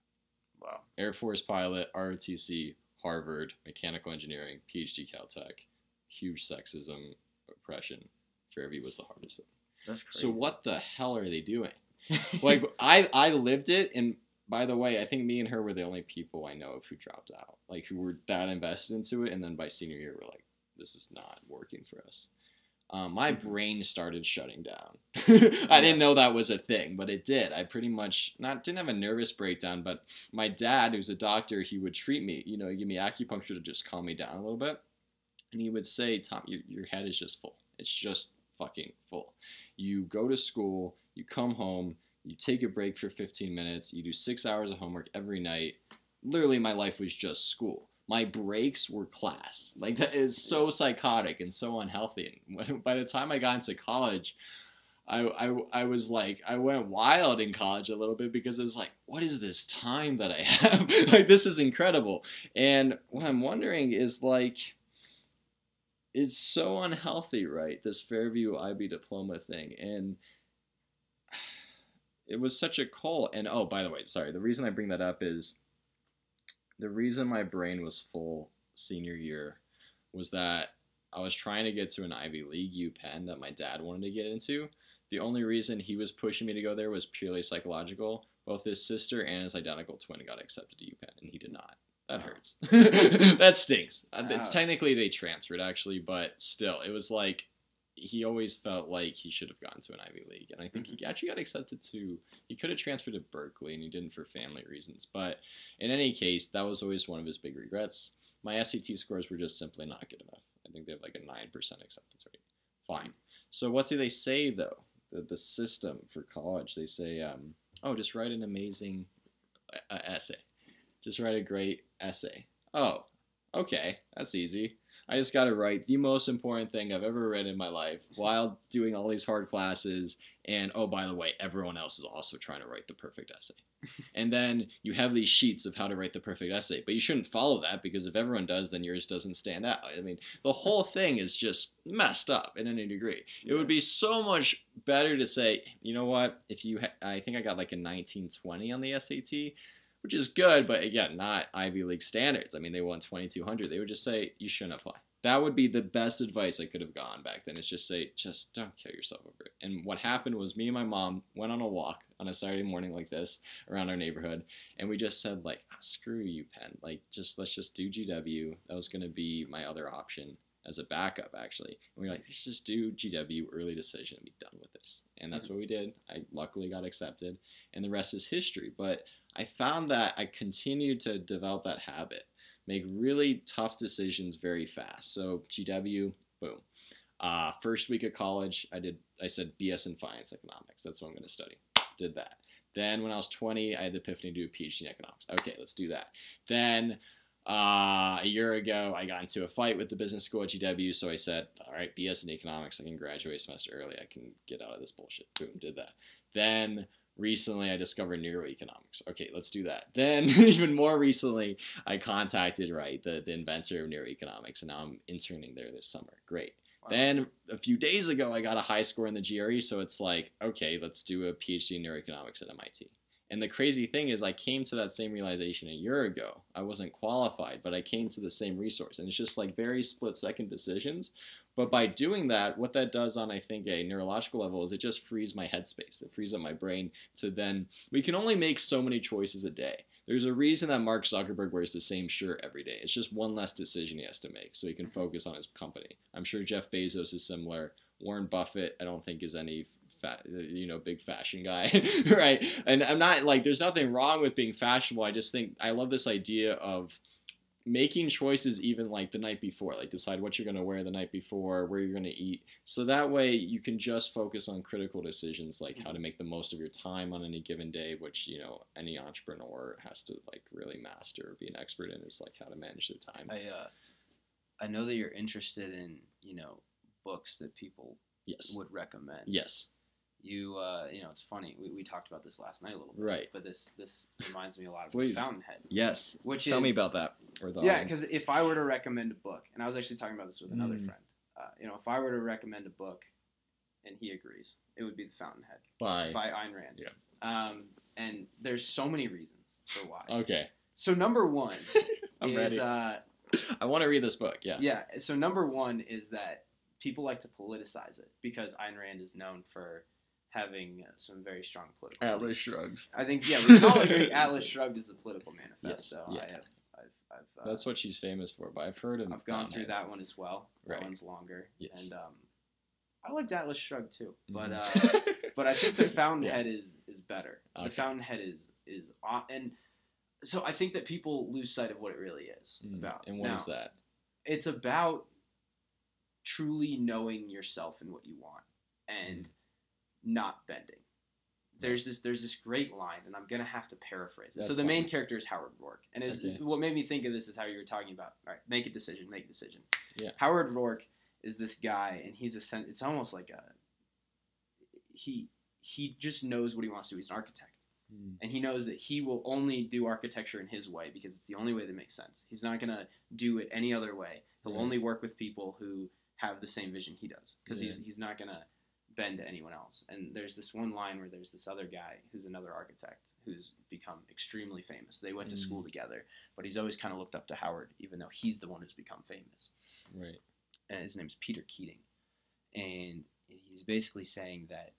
Wow. Air Force pilot, ROTC, Harvard, mechanical engineering, PhD Caltech, huge sexism, oppression. Fairview was the hardest thing. That's crazy. So what the hell are they doing? Like, I lived it, and by the way, I think me and her were the only people I know of who dropped out, like who were that invested into it, and then by senior year we're like, this is not working for us. My brain started shutting down. I didn't know that was a thing, but it did. I pretty much didn't have a nervous breakdown, but my dad, who's a doctor, he would treat me, he'd give me acupuncture to just calm me down a little bit. And he would say, Tom, your head is just full. It's just fucking full. You go to school, you come home, you take a break for 15 minutes, you do 6 hours of homework every night. Literally, my life was just school. My breaks were class. Like, that is so psychotic and so unhealthy. And by the time I got into college, I was like, I went wild in college a little bit, because it's like, what is this time that I have? Like, this is incredible. And what I'm wondering is, like, it's so unhealthy, right? This Fairview IB diploma thing. And it was such a cult. And, oh, by the way, sorry, the reason I bring that up is the reason my brain was full senior year was that I was trying to get to an Ivy League, UPenn, that my dad wanted to get into. The only reason he was pushing me to go there was purely psychological. Both his sister and his identical twin got accepted to UPenn, and he did not. That hurts. That stinks. Technically, they transferred, actually, but still, it was like he always felt like he should have gone to an Ivy League. And I think he actually got accepted to, he could have transferred to Berkeley, and he didn't for family reasons. But in any case, that was always one of his big regrets. My SAT scores were just simply not good enough. I think they have like a 9% acceptance rate. Fine. So what do they say, though? The system for college, they say, oh, just write an amazing essay. Just write a great essay. Oh, okay, that's easy. I just got to write the most important thing I've ever read in my life while doing all these hard classes. And, oh, by the way, everyone else is also trying to write the perfect essay. And then you have these sheets of how to write the perfect essay. But you shouldn't follow that, because if everyone does, then yours doesn't stand out. I mean, the whole thing is just messed up in any degree. It would be so much better to say, you know what, if you I think I got like a 1920 on the SAT, which is good, but again, not Ivy League standards. I mean, they won 2,200. They would just say, you shouldn't apply. That would be the best advice I could have gotten back then, is just say, just don't kill yourself over it. And what happened was, me and my mom went on a walk on a Saturday morning like this around our neighborhood, and we just said, like, oh, screw UPenn. Like, let's just do GW. That was going to be my other option as a backup, actually. And we were like, let's just do GW, early decision, and be done with this. And that's what we did. I luckily got accepted, and the rest is history. But I found that I continued to develop that habit, make really tough decisions very fast. So GW, boom. First week of college, I said BS in finance economics. That's what I'm going to study. Did that. Then when I was 20, I had the epiphany to do a PhD in economics. Okay, let's do that. Then a year ago, I got into a fight with the business school at GW, so I said, all right, BS in economics, I can graduate a semester early. I can get out of this bullshit. Boom, did that. Then recently, I discovered neuroeconomics. Okay, let's do that. Then, even more recently, I contacted, the inventor of neuroeconomics, and now I'm interning there this summer. Great. Wow. Then, a few days ago, I got a high score in the GRE, so it's like, okay, let's do a PhD in neuroeconomics at MIT. And the crazy thing is, I came to that same realization a year ago. I wasn't qualified, but I came to the same resource. And it's just like very split-second decisions. But by doing that, what that does on, I think, a neurological level is it just frees my headspace. It frees up my brain to then, we can only make so many choices a day. There's a reason that Mark Zuckerberg wears the same shirt every day. It's just one less decision he has to make so he can focus on his company. I'm sure Jeff Bezos is similar. Warren Buffett, I don't think, is any big fashion guy, right? And I'm not like, there's nothing wrong with being fashionable. I just think I love this idea of making choices even like the night before, like decide what you're going to wear the night before, where you're going to eat. So that way you can just focus on critical decisions, like how to make the most of your time on any given day, which, any entrepreneur has to like really master or be an expert in, is like how to manage their time. I know that you're interested in, books that people would recommend. Yes. It's funny. We talked about this last night a little bit. Right. But this reminds me a lot of Please. Fountainhead. Yes. Tell me about that. Because if I were to recommend a book, and I was actually talking about this with another friend, if I were to recommend a book, and he agrees, it would be The Fountainhead by Ayn Rand. Yeah. And there's so many reasons for why. Okay. So number one I'm ready. I want to read this book. Yeah. Yeah. So number one is that people like to politicize it, because Ayn Rand is known for having some very strong political Atlas Shrugged. I think, we can all agree Atlas Shrugged is a political manifesto. Yes, yeah. That's what she's famous for, but I've heard of I've gone through that one as well. Right. That one's longer. Yes. And I liked Atlas Shrugged too. But but I think The Fountainhead is better. Okay. The Fountainhead is and so I think that people lose sight of what it really is about. And what is that? It's about truly knowing yourself and what you want, and not bending. There's this great line, and I'm gonna have to paraphrase it. So the main character is Howard Rourke, and what made me think of this is how you were talking about, all right, make a decision. Yeah. Howard Rourke is this guy, and it's almost like he just knows what he wants to do. He's an architect, and he knows that he will only do architecture in his way because it's the only way that makes sense. He's not gonna do it any other way. He'll only work with people who have the same vision he does, because he's not gonna bend to anyone else. And there's this one line where there's this other guy who's another architect who's become extremely famous. They went to school together, but he's always kind of looked up to Howard, even though he's the one who's become famous. Right. And his name's Peter Keating. And he's basically saying that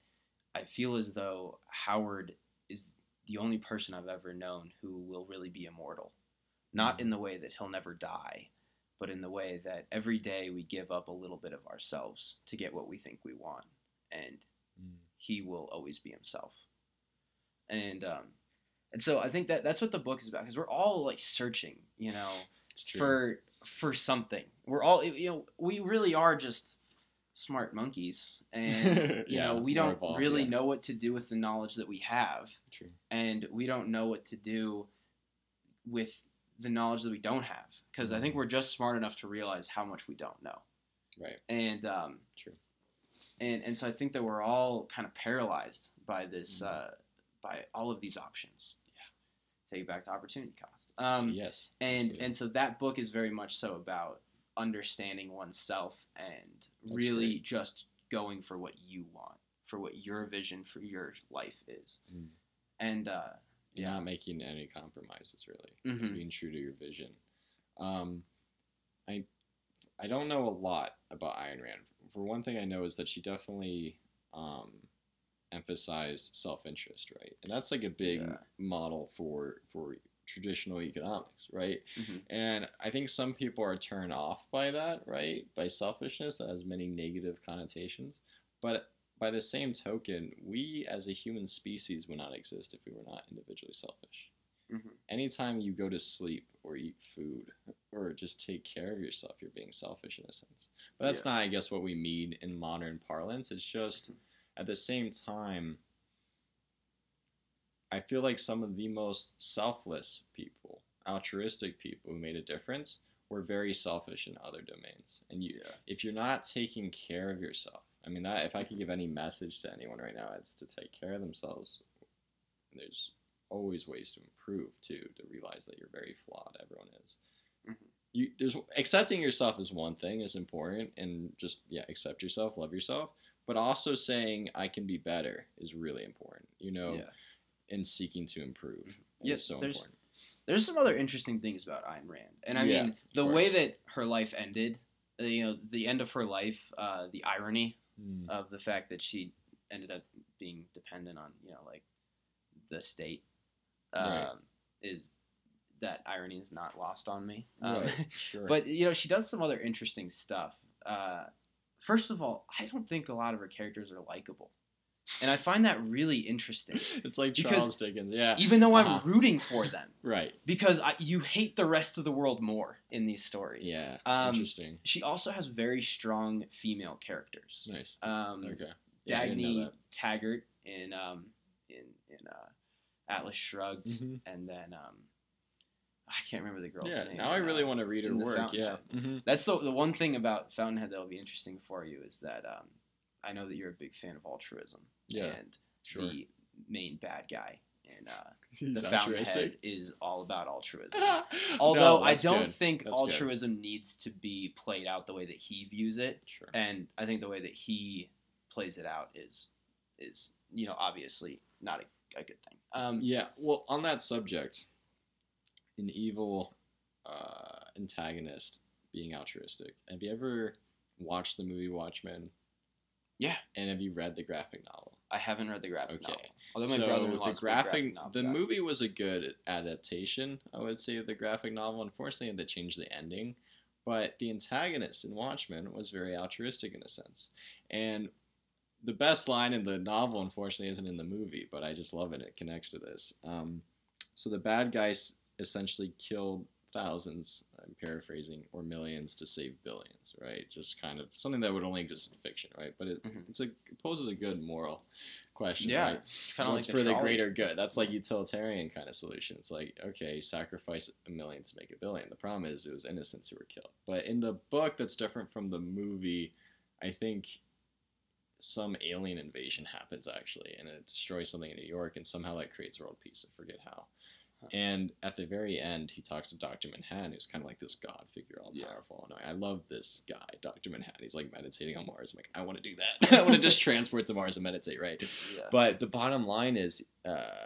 I feel as though Howard is the only person I've ever known who will really be immortal. Not in the way that he'll never die, but in the way that every day we give up a little bit of ourselves to get what we think we want. And he will always be himself. And so I think that's what the book is about, because we're all like searching, you know, for something. We're all, you know, we really are just smart monkeys, and you know, we don't really know what to do with the knowledge that we have. True. And we don't know what to do with the knowledge that we don't have, because I think we're just smart enough to realize how much we don't know. Right. And true. And so I think that we're all kind of paralyzed by this, by all of these options. Yeah. Take it back to opportunity cost. Yes. And so that book is very much so about understanding oneself and really just going for what you want, for what your vision for your life is. And not making any compromises, really. Being true to your vision. I don't know a lot about Ayn Rand. For one thing, I know is that she definitely emphasized self-interest, right? And that's like a big model for traditional economics, right? And I think some people are turned off by that, right? By selfishness, that has many negative connotations. But by the same token, we as a human species would not exist if we were not individually selfish. Anytime you go to sleep or eat food or just take care of yourself, you're being selfish in a sense. But that's not, I guess, what we mean in modern parlance. It's just, at the same time, I feel like some of the most selfless people, altruistic people who made a difference, were very selfish in other domains. And if you're not taking care of yourself, I mean, if I could give any message to anyone right now, it's to take care of themselves. There's always ways to improve too, to realize that you're very flawed. Everyone is. Accepting yourself is one thing, is important, and just accept yourself, love yourself. But also saying I can be better is really important. You know, and seeking to improve. Yes, so important. There's some other interesting things about Ayn Rand, and I mean the way that her life ended. You know, the end of her life, the irony of the fact that she ended up being dependent on, you know, like the state. Is that irony is not lost on me. Sure. But, you know, she does some other interesting stuff. First of all, I don't think a lot of her characters are likable. And I find that really interesting. It's like Charles Dickens, Even though I'm rooting for them. Right. Because you hate the rest of the world more in these stories. Yeah, interesting. She also has very strong female characters. Nice. Okay. Dagny Taggart in Atlas Shrugged, and then I can't remember the girl's name. Now I really want to read her work. That's the one thing about Fountainhead that'll be interesting for you is that I know that you're a big fan of altruism. And the main bad guy in the Fountainhead is all about altruism. Although I don't think altruism needs to be played out the way that he views it. And I think the way that he plays it out is you know, obviously not a good thing. Well, on that subject, an evil antagonist being altruistic. Have you ever watched the movie Watchmen? Yeah. And have you read the graphic novel? I haven't read the graphic novel. Although my brother-in-law's the movie was a good adaptation, I would say, of the graphic novel. Unfortunately, they changed the ending. But the antagonist in Watchmen was very altruistic in a sense. And the best line in the novel, unfortunately, isn't in the movie, but I just love it. It connects to this. So the bad guys essentially killed thousands, I'm paraphrasing, or millions to save billions, right? Just kind of something that would only exist in fiction, right? But it poses a good moral question, right? Kind of like for the greater good. That's like utilitarian kind of solution. It's like, okay, sacrifice a million to make a billion. The problem is it was innocents who were killed. But in the book, that's different from the movie. I think some alien invasion happens actually, and it destroys something in New York, and somehow that creates world peace. I forget how. And at the very end, he talks to Dr. Manhattan, who's kind of like this god figure, all powerful. And I love this guy, Dr. Manhattan. He's like meditating on Mars. I'm like, I want to do that. I want to just transport to Mars and meditate, right? Yeah. But the bottom line is the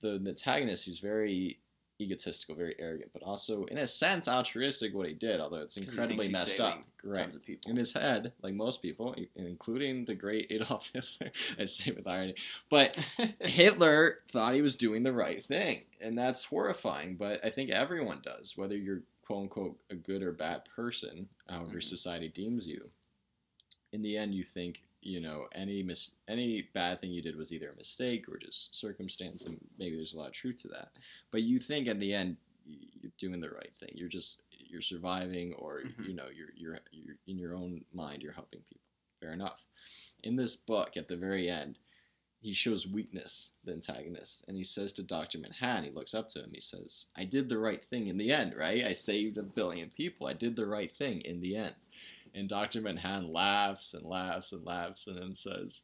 antagonist, who's very egotistical, very arrogant, but also in a sense altruistic what he did, although it's incredibly messed up. Right. Tons of people. In his head, like most people, including the great Adolf Hitler, I say with irony, but Hitler thought he was doing the right thing, and that's horrifying, but I think everyone does, whether you're quote unquote a good or bad person, however society deems you. In the end, you think, you know, any bad thing you did was either a mistake or just circumstance, and maybe there's a lot of truth to that. But you think at the end you're doing the right thing. You're surviving, or you know, you're in your own mind you're helping people. Fair enough. In this book, at the very end, he shows weakness, the antagonist, and he says to Dr. Manhattan, he looks up to him, he says, "I did the right thing in the end, right? I saved 1 billion people. I did the right thing in the end." And Dr. Manhattan laughs and laughs and laughs and then says,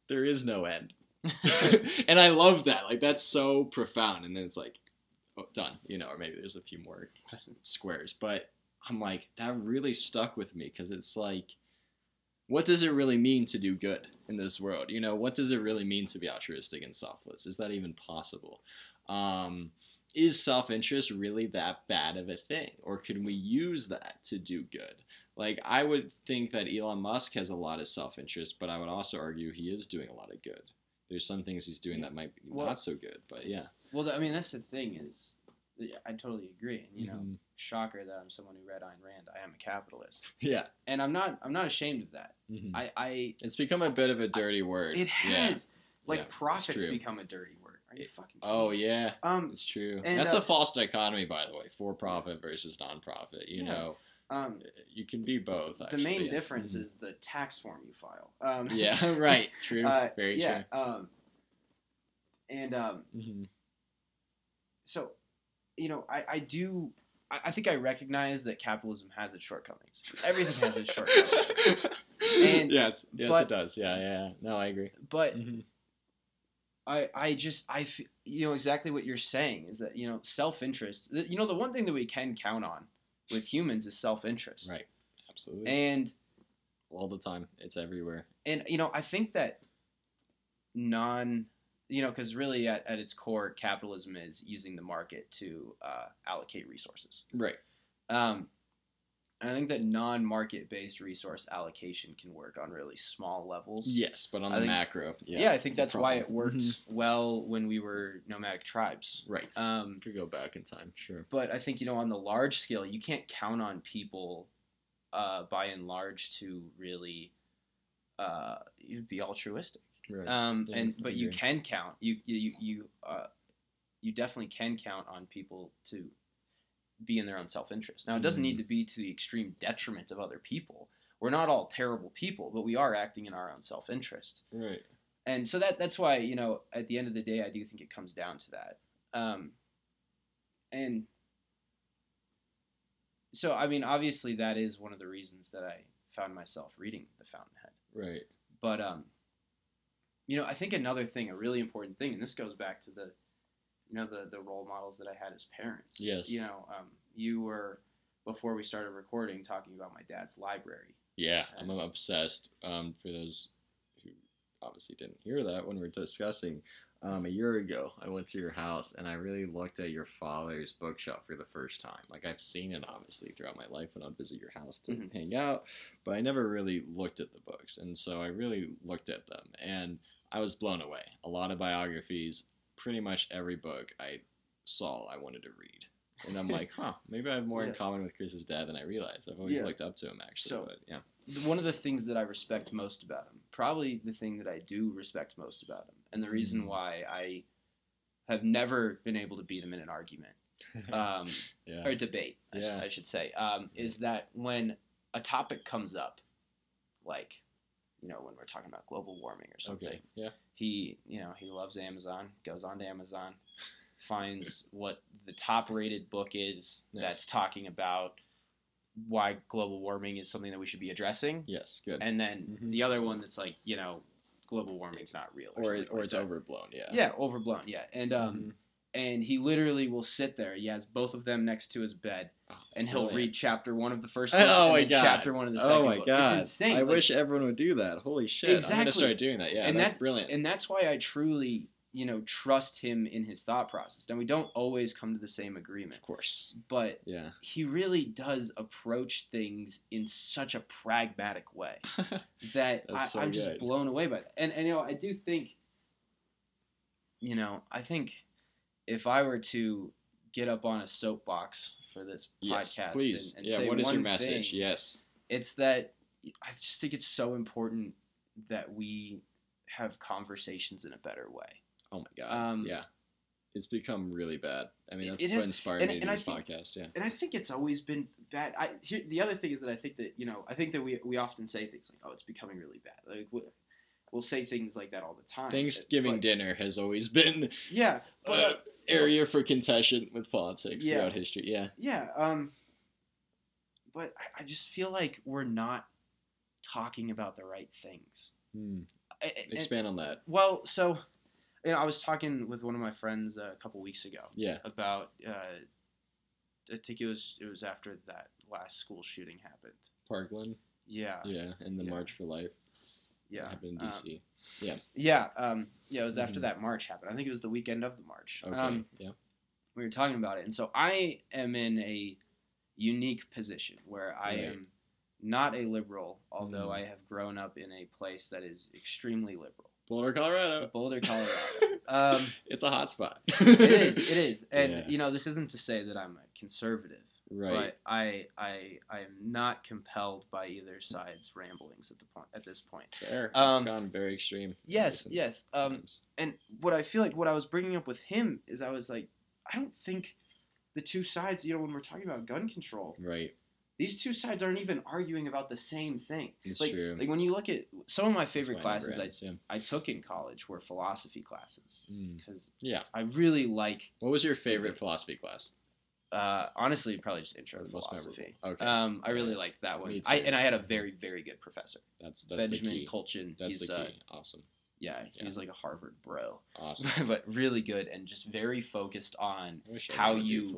"There is no end." And I love that. Like, that's so profound. And then it's like, oh, done, you know, or maybe there's a few more squares. But I'm like, that really stuck with me, because it's like, what does it really mean to do good in this world? You know, what does it really mean to be altruistic and selfless? Is that even possible? Is self-interest really that bad of a thing? Or can we use that to do good? Like, I would think that Elon Musk has a lot of self-interest, but I would also argue he is doing a lot of good. There's some things he's doing that might be not so good, but yeah. Well, I mean, that's the thing is, I totally agree. And, you know, shocker that I'm someone who read Ayn Rand. I am a capitalist. Yeah. And I'm not ashamed of that. It's become a bit of a dirty word. It has. Yeah. Like, profits become a dirty word. Are you fucking kidding me? Yeah. It's true. And, that's a false dichotomy, by the way. For-profit versus non-profit. You know, you can be both, actually. The main difference is the tax form you file. Yeah, right. True. Very true. So, you know, I think I recognize that capitalism has its shortcomings. Everything has its shortcomings. And, yes, it does. Yeah. No, I agree. But I feel, you know, exactly what you're saying is that, you know, self-interest, you know, the one thing that we can count on with humans is self-interest. Right. Absolutely. And all the time. It's everywhere. And, you know, I think that you know, because really at its core, capitalism is using the market to allocate resources. Right. And I think that non-market-based resource allocation can work on really small levels. Yes, but on the macro. Yeah, I think that's why it worked well when we were nomadic tribes. Right. Could go back in time, sure. But I think, you know, on the large scale, you can't count on people, by and large, to really be altruistic. Right. But you can count. You definitely can count on people to be in their own self-interest. Now, it doesn't need to be to the extreme detriment of other people. We're not all terrible people, but we are acting in our own self-interest. Right. And so that's why, you know, at the end of the day, I do think it comes down to that. And so, I mean, obviously that is one of the reasons that I found myself reading The Fountainhead. Right. But, you know, I think another thing, a really important thing, and this goes back to the role models that I had as parents. Yes. You know, you were, before we started recording, talking about my dad's library. Yeah, I'm obsessed. For those who obviously didn't hear that when we were discussing, a year ago, I went to your house and I really looked at your father's bookshelf for the first time. Like, I've seen it, obviously, throughout my life when I'd visit your house to hang out, but I never really looked at the books. And so I really looked at them, and I was blown away. A lot of biographies, pretty much every book I saw I wanted to read. And I'm like, maybe I have more in common with Chris's dad than I realized. I've always looked up to him, actually. So, but yeah. One of the things that I respect most about him, probably the thing that I do respect most about him, and the reason why I have never been able to beat him in an argument, or debate, I should say, is that when a topic comes up, like, you know, when we're talking about global warming or something, he loves Amazon, goes on to Amazon, finds what the top-rated book is that's talking about why global warming is something that we should be addressing. Yes, good. And then the other one that's like, you know, global warming's not real. Or it's overblown, Yeah, overblown, And And he literally will sit there. He has both of them next to his bed, and he'll read chapter 1 of the first book and chapter 1 of the second book. Oh my god! It's insane. I wish everyone would do that. Holy shit! Exactly. I'm gonna start doing that. Yeah, and that's brilliant. And that's why I truly, trust him in his thought process. And we don't always come to the same agreement, of course. But he really does approach things in such a pragmatic way that I'm just blown away by that. And I do think, I think. If I were to get up on a soapbox for this podcast, please. And say what is your one message? thing, Yes, it's that I just think it's so important that we have conversations in a better way. Oh my god, yeah, it's become really bad. I mean, that's what inspired me to do this podcast. Yeah, and I think it's always been bad. The other thing is that I think that we often say things like, "Oh, it's becoming really bad." Like we'll say things like that all the time. Thanksgiving dinner has always been but, area for contention with politics throughout history. Yeah. Yeah. But I just feel like we're not talking about the right things. Expand on that. Well, so I was talking with one of my friends a couple weeks ago. Yeah. About I think it was after that last school shooting happened. Parkland. Yeah. Yeah, and the March for Life. Yeah, happened in DC. Yeah, it was after that march happened. I think it was the weekend of the march. Okay. We were talking about it, and so I am in a unique position where I am not a liberal, although I have grown up in a place that is extremely liberal. Boulder, Colorado. It's a hot spot. It is, and this isn't to say that I'm a conservative. Right. But I am not compelled by either side's ramblings at this point. Fair. It's gone very extreme. Yes. And what I feel like what I was bringing up with him is I was like, I don't think the two sides, when we're talking about gun control, right? These two sides aren't even arguing about the same thing. It's true. Like when you look at some of my favorite classes I took in college were philosophy classes because I really like. What was your favorite philosophy class? Honestly, probably just intro to philosophy. Okay. I really liked that one. I had a very, very good professor. That's Benjamin the key. Colchin. That's the key. Awesome. Yeah, he's like a Harvard bro. Awesome. But really good and just very focused on how you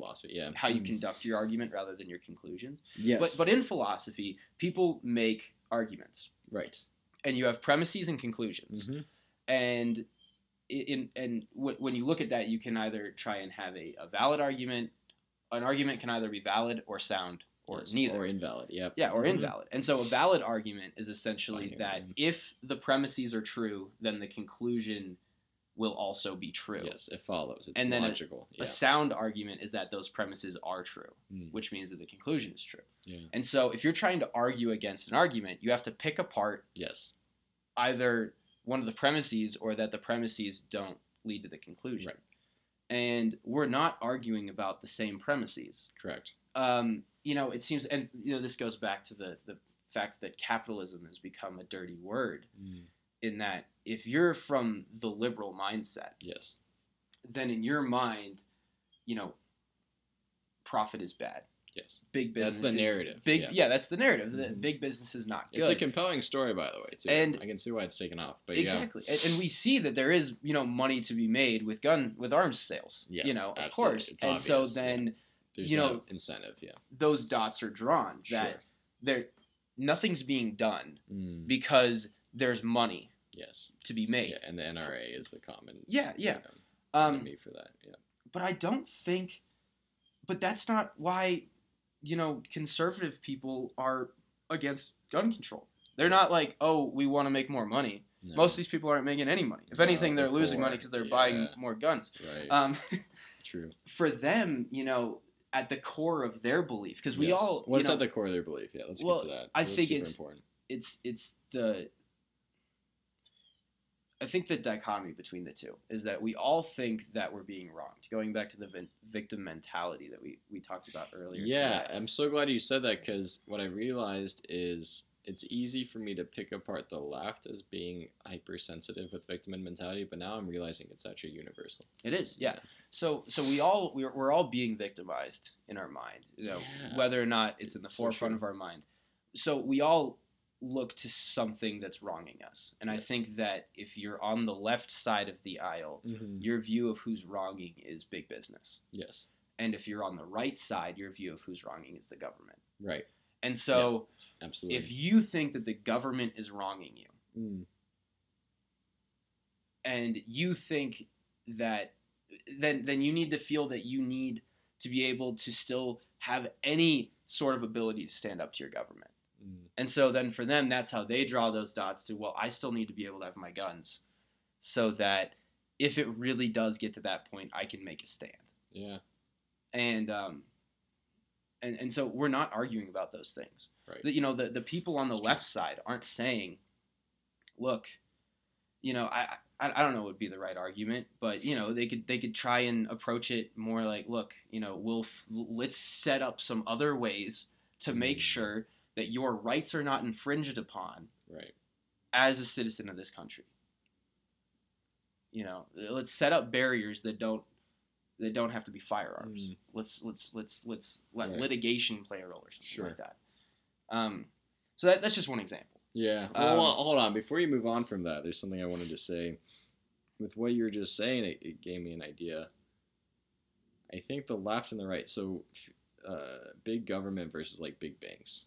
conduct your argument rather than your conclusions. Yes. But in philosophy, people make arguments. Right. And you have premises and conclusions. Mm-hmm. And when you look at that, you can either try and have a valid argument. An argument can either be valid or sound or neither. Or invalid, yep. Yeah, or invalid. And so a valid argument is essentially that if the premises are true, then the conclusion will also be true. Yes, it follows. It's and logical. A sound argument is that those premises are true, which means that the conclusion is true. Yeah. And so if you're trying to argue against an argument, you have to pick apart either one of the premises or that the premises don't lead to the conclusion. Right. And we're not arguing about the same premises. Correct. It seems, and this goes back to the fact that capitalism has become a dirty word. In that, if you're from the liberal mindset, then in your mind, profit is bad. Yes. Big business. That's the narrative. That's the narrative. The big business is not good. It's a compelling story, by the way, too. And I can see why it's taken off. But exactly. And we see that there is, money to be made with arms sales. Yes, of course. It's and obvious, so then, there's no incentive. Yeah. Those dots are drawn that nothing's being done because there's money. Yes. To be made. Yeah, and the NRA is the common. Enemy for that. Yeah. But I don't think. But that's not why. Conservative people are against gun control. They're not like, oh, we want to make more money. No. Most of these people aren't making any money. If anything, they're losing money because they're buying more guns. Right. True. For them, at the core of their belief, because we all. What's at the core of their belief? Yeah, let's get to that. I think super important. I think the dichotomy between the two is that we all think that we're being wronged. Going back to the victim mentality that we talked about earlier. Yeah, today. I'm so glad you said that because what I realized is it's easy for me to pick apart the left as being hypersensitive with victim mentality, but now I'm realizing it's actually universal. It is, yeah. So we're all being victimized in our mind, whether or not it's in the forefront of our mind. So we all look to something that's wronging us. And I think that if you're on the left side of the aisle, your view of who's wronging is big business. Yes. And if you're on the right side, your view of who's wronging is the government. Right. And so absolutely. If you think that the government is wronging you, and you think that then you need to feel that you need to be able to still have any sort of ability to stand up to your government. And so then for them, that's how they draw those dots to, well, I still need to be able to have my guns so that if it really does get to that point, I can make a stand. Yeah. And so we're not arguing about those things. Right. The people on the left side aren't saying, look, I don't know what would be the right argument, but they could try and approach it more like, look, let's set up some other ways to make sure that your rights are not infringed upon, right, as a citizen of this country. Let's set up barriers that don't have to be firearms. Let's let litigation play a role or something like that. So that's just one example. Yeah. Well, hold on. Before you move on from that, there's something I wanted to say. With what you were just saying, it gave me an idea. I think the left and the right, so big government versus like big banks,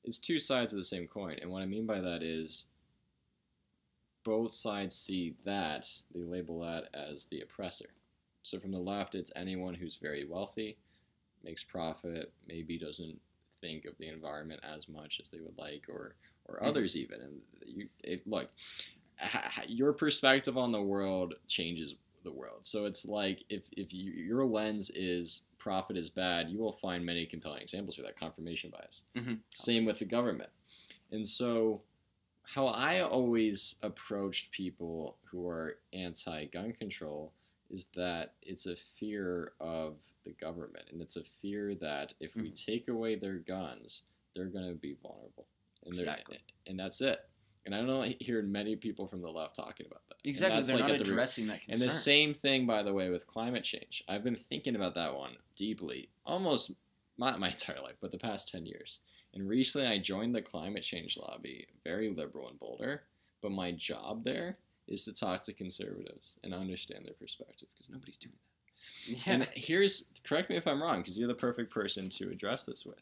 it's two sides of the same coin. And what I mean by that is both sides see that, they label that as the oppressor. So from the left, it's anyone who's very wealthy, makes profit, maybe doesn't think of the environment as much as they would like, or others even. And look, your perspective on the world changes the world. So it's like if your lens is profit is bad, you will find many compelling examples for that, confirmation bias. Same with the government. And so how I always approached people who are anti-gun control is that it's a fear of the government, and it's a fear that if we take away their guns, they're going to be vulnerable. And that's it. And I don't hear many people from the left talking about that. Exactly, they're not addressing that concern. And the same thing, by the way, with climate change. I've been thinking about that one deeply, almost not my entire life, but the past 10 years. And recently I joined the climate change lobby, very liberal in Boulder, but my job there is to talk to conservatives and understand their perspective, because nobody's doing that. Yeah. And correct me if I'm wrong, because you're the perfect person to address this with.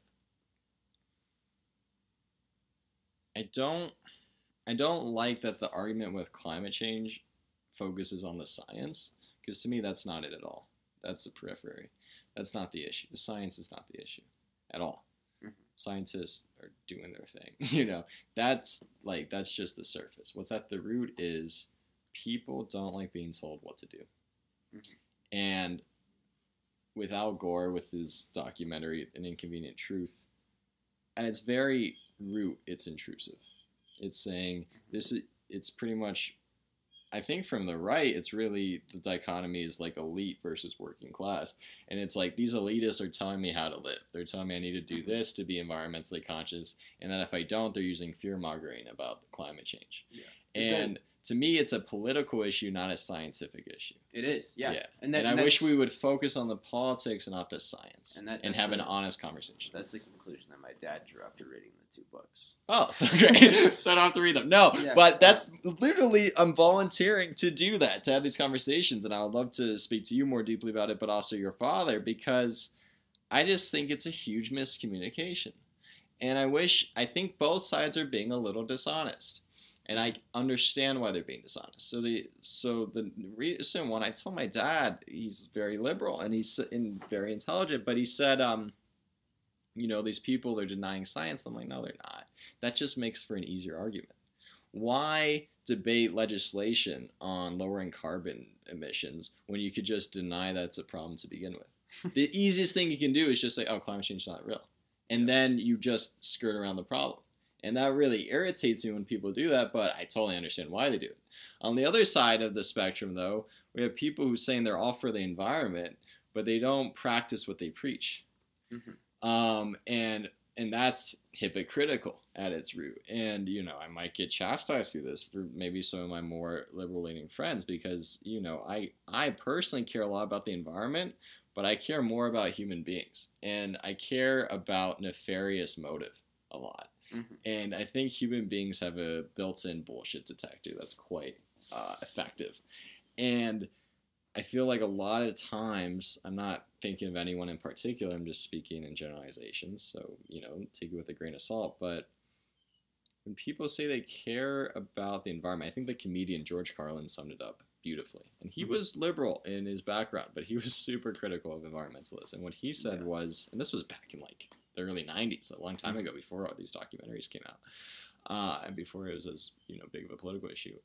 I don't like that the argument with climate change focuses on the science, because to me that's not it at all. That's the periphery. That's not the issue. The science is not the issue at all. Scientists are doing their thing. That's just the surface. What's at the root is people don't like being told what to do. And with Al Gore, with his documentary An Inconvenient Truth, at its very root, it's intrusive. It's saying it's pretty much, I think from the right, it's really, the dichotomy is like elite versus working class. And it's like, these elitists are telling me how to live. They're telling me I need to do this to be environmentally conscious. And then if I don't, they're using fear-mongering about climate change. Yeah. And to me, it's a political issue, not a scientific issue. It is, yeah. And I wish we would focus on the politics and not the science, and have an honest conversation. That's the conclusion that my dad drew after reading the 2 books. Oh, so great. So I don't have to read them. No, but that's literally, I'm volunteering to do that, to have these conversations, and I would love to speak to you more deeply about it, but also your father, because I just think it's a huge miscommunication. And I think both sides are being a little dishonest. And I understand why they're being dishonest. So the reason, when I told my dad, he's very liberal and he's very intelligent, but he said, these people are denying science. I'm like, no, they're not. That just makes for an easier argument. Why debate legislation on lowering carbon emissions when you could just deny that's a problem to begin with? The easiest thing you can do is just say, oh, climate change is not real. And then you just skirt around the problem. And that really irritates me when people do that, but I totally understand why they do it. On the other side of the spectrum, though, we have people who are saying they're all for the environment, but they don't practice what they preach. And that's hypocritical at its root. And, I might get chastised through this for maybe some of my more liberal-leaning friends, because, I personally care a lot about the environment, but I care more about human beings. And I care about nefarious motive a lot. And I think human beings have a built-in bullshit detector that's quite effective. And I feel like a lot of times, I'm not thinking of anyone in particular, I'm just speaking in generalizations, so, take it with a grain of salt, but when people say they care about the environment, I think the comedian George Carlin summed it up beautifully. And he was liberal in his background, but he was super critical of environmentalists. And what he said was, and this was back in like the early 90s, a long time ago, before all these documentaries came out, and before it was as big of a political issue.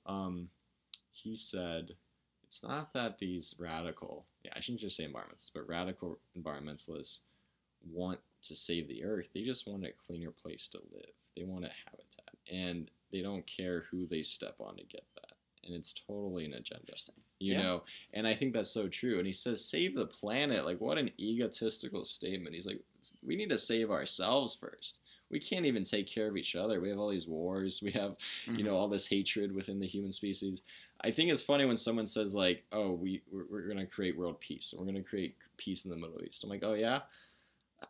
He said, it's not that these radical, I shouldn't just say environmentalists, but radical environmentalists want to save the earth. They just want a cleaner place to live. They want a habitat, and they don't care who they step on to get that. And it's totally an agenda, and I think that's so true. And he says, save the planet. Like, what an egotistical statement. He's like, we need to save ourselves first. We can't even take care of each other. We have all these wars. We have, all this hatred within the human species. I think it's funny when someone says, like, oh, we're going to create world peace. We're going to create peace in the Middle East. I'm like, oh, yeah?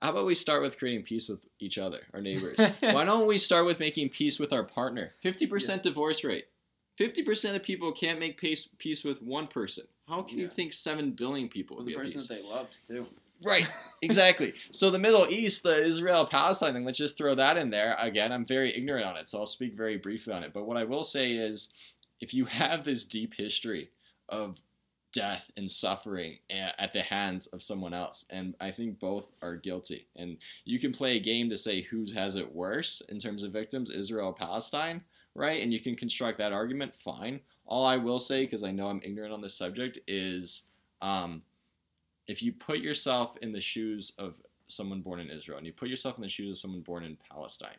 How about we start with creating peace with each other, our neighbors? Why don't we start with making peace with our partner? 50% divorce rate. 50% of people can't make peace with one person. How can you think 7 billion people would be at peace? The person that they loved, too. Right, exactly. So the Middle East, the Israel-Palestine thing, let's just throw that in there. Again, I'm very ignorant on it, so I'll speak very briefly on it. But what I will say is, if you have this deep history of death and suffering at the hands of someone else, and I think both are guilty, and you can play a game to say who has it worse in terms of victims, Israel or Palestine, right? And you can construct that argument, fine. All I will say, because I know I'm ignorant on this subject, is if you put yourself in the shoes of someone born in Israel, and you put yourself in the shoes of someone born in Palestine,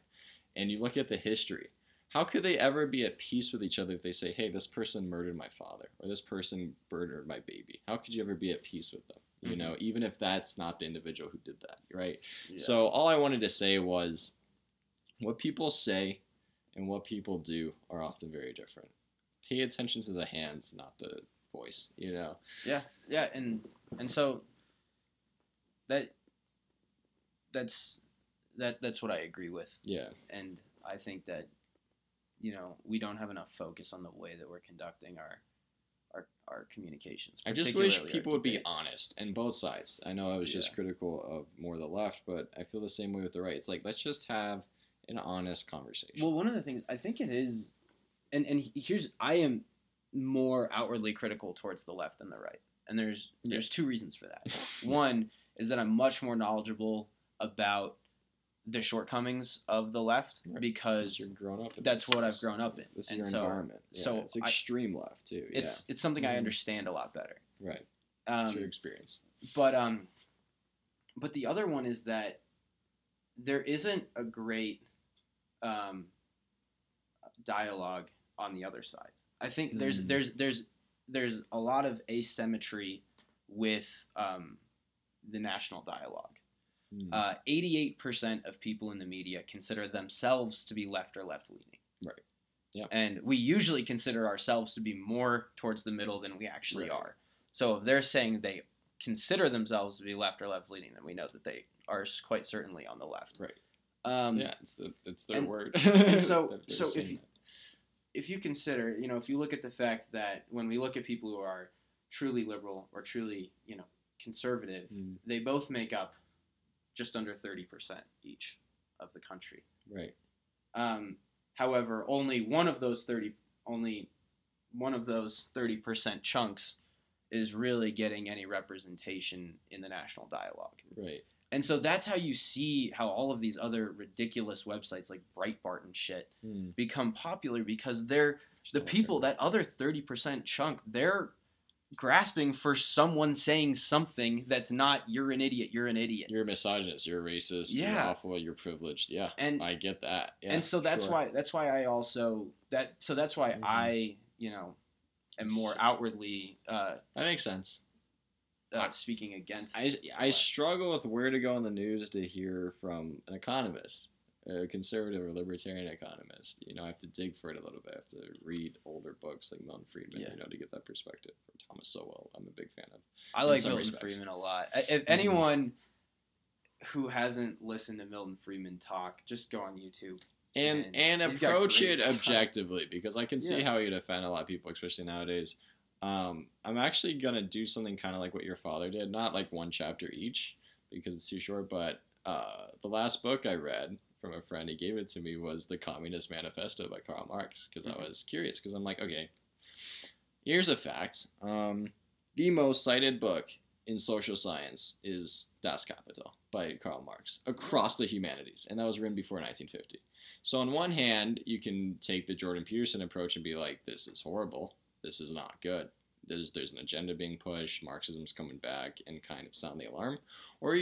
and you look at the history, how could they ever be at peace with each other if they say, hey, this person murdered my father, or this person murdered my baby? How could you ever be at peace with them? Even if that's not the individual who did that, right? Yeah. So all I wanted to say was, what people say and what people do are often very different. Pay attention to the hands, not the voice, Yeah, and so that's what I agree with. Yeah. And I think that we don't have enough focus on the way that we're conducting our communications. I just wish people would be honest, and both sides. I know I was just critical of more the left, but I feel the same way with the right. It's like, let's just have an honest conversation. Well, one of the things I think it is, and here's, I am more outwardly critical towards the left than the right, and there's 2 reasons for that. One is that I'm much more knowledgeable about the shortcomings of the left, because you're grown up in that's what I've grown up in. This is your environment. Yeah, so it's extreme left too. It's something I understand a lot better. Right. It's your experience. But the other one is that there isn't a great dialogue on the other side. I think there's a lot of asymmetry with the national dialogue. 88% of people in the media consider themselves to be left or left-leaning. Right. Yeah. And we usually consider ourselves to be more towards the middle than we actually are. So if they're saying they consider themselves to be left or left-leaning, then we know that they are quite certainly on the left. Right. It's their word. And so if you consider, if you look at the fact that when we look at people who are truly liberal or truly, conservative, they both make up just under 30% each of the country. Right. However, only one of those 30% chunks is really getting any representation in the national dialogue. Right. And so that's how you see how all of these other ridiculous websites like Breitbart and shit become popular, because they're the people, that other 30% chunk, they're grasping for someone saying something that's not, you're an idiot, you're a misogynist, you're a racist, you're awful, you're privileged. Yeah, and I get that. Yeah, and so that's why I also that's why I am more outwardly that makes sense. Speaking against. I struggle with where to go in the news to hear from an economist, a conservative or libertarian economist. I have to dig for it a little bit. I have to read older books like Milton Friedman, to get that perspective. Or Thomas Sowell, I'm a big fan of. I like Milton Friedman a lot. If anyone who hasn't listened to Milton Friedman talk, just go on YouTube. And approach it objectively, because I can see how you'd offend a lot of people, especially nowadays. I'm actually gonna do something kind of like what your father did, not like one chapter each because it's too short, but the last book I read from a friend, he gave it to me, was The Communist Manifesto by Karl Marx, because I was curious, because I'm like, okay, here's a fact. The most cited book in social science is Das Kapital by Karl Marx across the humanities, and that was written before 1950. So on one hand, you can take the Jordan Peterson approach and be like, this is horrible, this is not good, there's an agenda being pushed, Marxism's coming back, and kind of sound the alarm. Or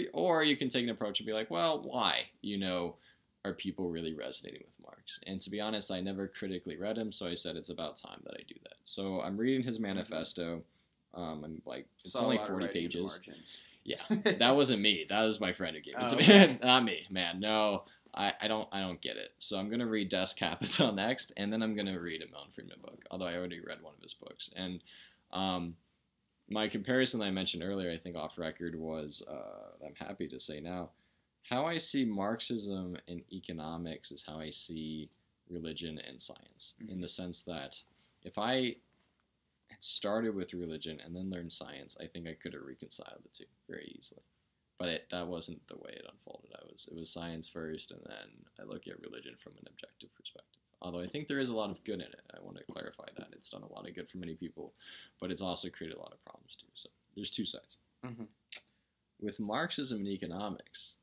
you can take an approach and be like, well, why? Are people really resonating with Marx? And to be honest, I never critically read him, so I said it's about time that I do that. So I'm reading his manifesto. I'm like, it's only 40 pages. Yeah, that wasn't me. That was my friend who gave it to me. Not me, man. No, I don't get it. So I'm gonna read Das Kapital next, and then I'm gonna read a Milton Friedman book. Although I already read one of his books. And my comparison that I mentioned earlier, I think off record, was I'm happy to say now, how I see Marxism and economics is how I see religion and science. In the sense that if I had started with religion and then learned science, I think I could have reconciled the two very easily. But that wasn't the way it unfolded. It was science first, and then I look at religion from an objective perspective. Although I think there is a lot of good in it. I want to clarify that. It's done a lot of good for many people, but it's also created a lot of problems too. So there's two sides. With Marxism and economics,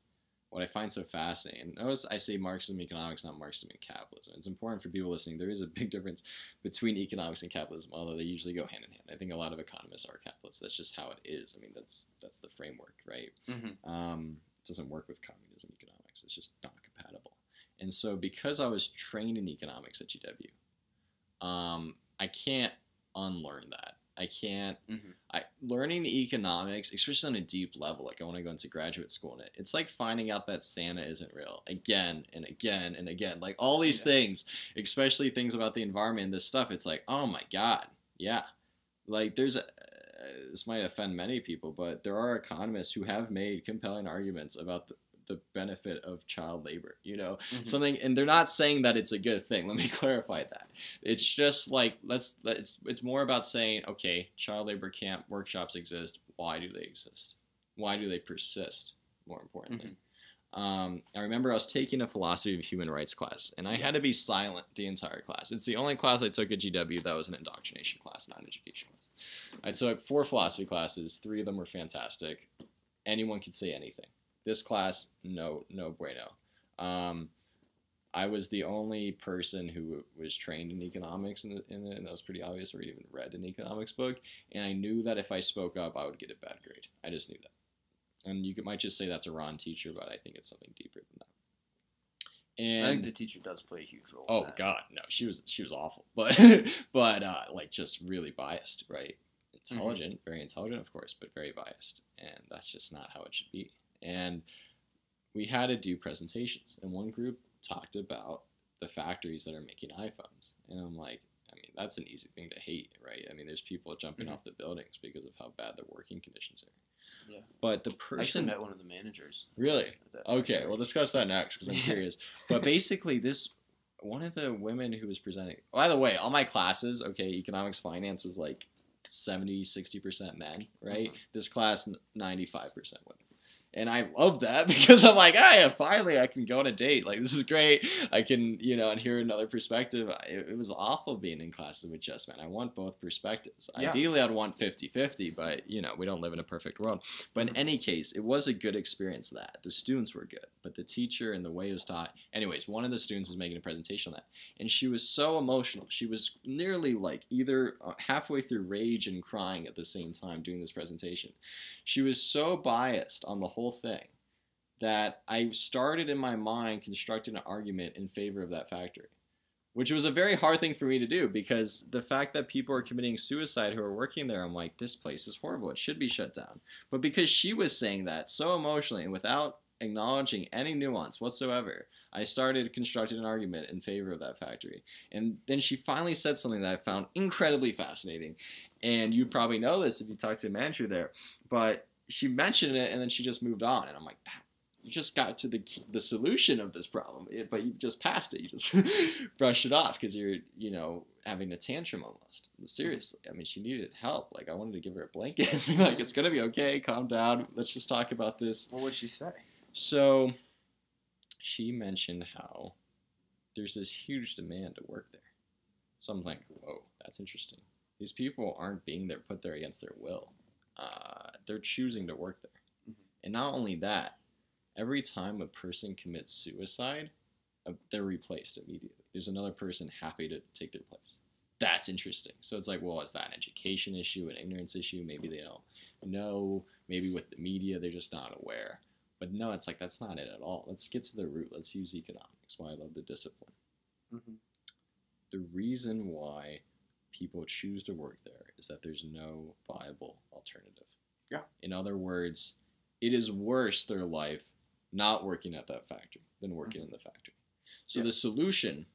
what I find so fascinating, notice I say Marxism and economics, not Marxism and capitalism. It's important for people listening. There is a big difference between economics and capitalism, although they usually go hand in hand. I think a lot of economists are capitalists. That's just how it is. I mean, that's the framework, right? It doesn't work with communism and economics. It's just not compatible. And so because I was trained in economics at GW, I can't unlearn that. I can't. Learning economics, especially on a deep level, like I want to go into graduate school in it, it's like finding out that Santa isn't real again and again and again. Like all these things, especially things about the environment and this stuff, it's like, oh my God, yeah. Like this might offend many people, but there are economists who have made compelling arguments about the benefit of child labor, something, and they're not saying that it's a good thing. Let me clarify that. It's just like, it's more about saying, okay, child labor camp workshops exist. Why do they exist? Why do they persist? More importantly. I remember I was taking a philosophy of human rights class, and I had to be silent the entire class. It's the only class I took at GW that was an indoctrination class, not an education class. I took 4 philosophy classes. 3 of them were fantastic. Anyone could say anything. This class, no bueno. I was the only person who was trained in economics, and that was pretty obvious, or even read an economics book, and I knew that if I spoke up, I would get a bad grade. I just knew that. And you might just say that's a Ron teacher, but I think it's something deeper than that. And I think the teacher does play a huge role. Oh God, no, she was awful, but like just really biased, right? Intelligent, very intelligent, of course, but very biased, and that's just not how it should be. And we had to do presentations, and one group talked about the factories that are making iPhones, and I'm like, I mean, that's an easy thing to hate, right? I mean, there's people jumping off the buildings because of how bad their working conditions are. Yeah. But the person... I actually met one of the managers. Really? Okay, we'll discuss that next, because I'm curious. But basically, one of the women who was presenting... By the way, all my classes, okay, economics, finance was like 70-60% men, right? This class, 95% women. And I love that because I'm like, hey, finally I can go on a date. Like, this is great. I can, and hear another perspective. It was awful being in classes with just men. I want both perspectives. Yeah. Ideally, I'd want 50-50, but, we don't live in a perfect world. But in any case, it was a good experience that. The students were good, but the teacher and the way it was taught. Anyways, one of the students was making a presentation on that, and she was so emotional. She was nearly like either halfway through rage and crying at the same time doing this presentation. She was so biased on the whole thing that I started in my mind constructing an argument in favor of that factory, which was a very hard thing for me to do because the fact that people are committing suicide who are working there, I'm like, this place is horrible. It should be shut down. But because she was saying that so emotionally and without acknowledging any nuance whatsoever, I started constructing an argument in favor of that factory. And then she finally said something that I found incredibly fascinating. And you probably know this if you talk to a manager there, but she mentioned it and then she just moved on. And I'm like, you just got to the solution of this problem, but you just passed it. You just brush it off because you're, you know, having a tantrum almost. Seriously, I mean, she needed help. Like, I wanted to give her a blanket. Like, it's gonna be okay. Calm down. Let's just talk about this. What would she say? So, she mentioned how there's this huge demand to work there. So I'm like, whoa, that's interesting. These people aren't being there, put there against their will. They're choosing to work there. And not only that, every time a person commits suicide, they're replaced immediately. There's another person happy to take their place. That's interesting. So it's like, well, is that an education issue, an ignorance issue? Maybe they don't know. Maybe with the media, they're just not aware. But no, it's like, that's not it at all. Let's get to the root. Let's use economics, why I love the discipline. The reason why people choose to work there is that there's no viable alternative. Yeah. In other words, it is worse their life not working at that factory than working in the factory. So the solution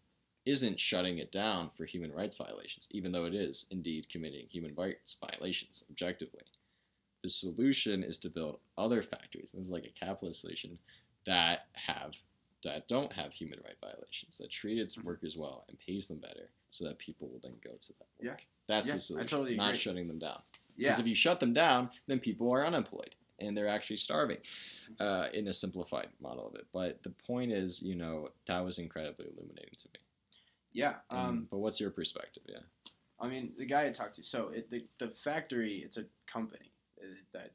isn't shutting it down for human rights violations, even though it is indeed committing human rights violations objectively. The solution is to build other factories. This is like a capitalist solution that don't have human rights violations, that treat its workers well and pays them better so that people will then go to that work. Yeah. That's the solution, I totally not agree. shutting them down. Yeah. Because if you shut them down, then people are unemployed and they're actually starving in a simplified model of it. But the point is, you know, that was incredibly illuminating to me. Yeah. But what's your perspective? Yeah. I mean, the guy I talked to, so the factory, it's a company that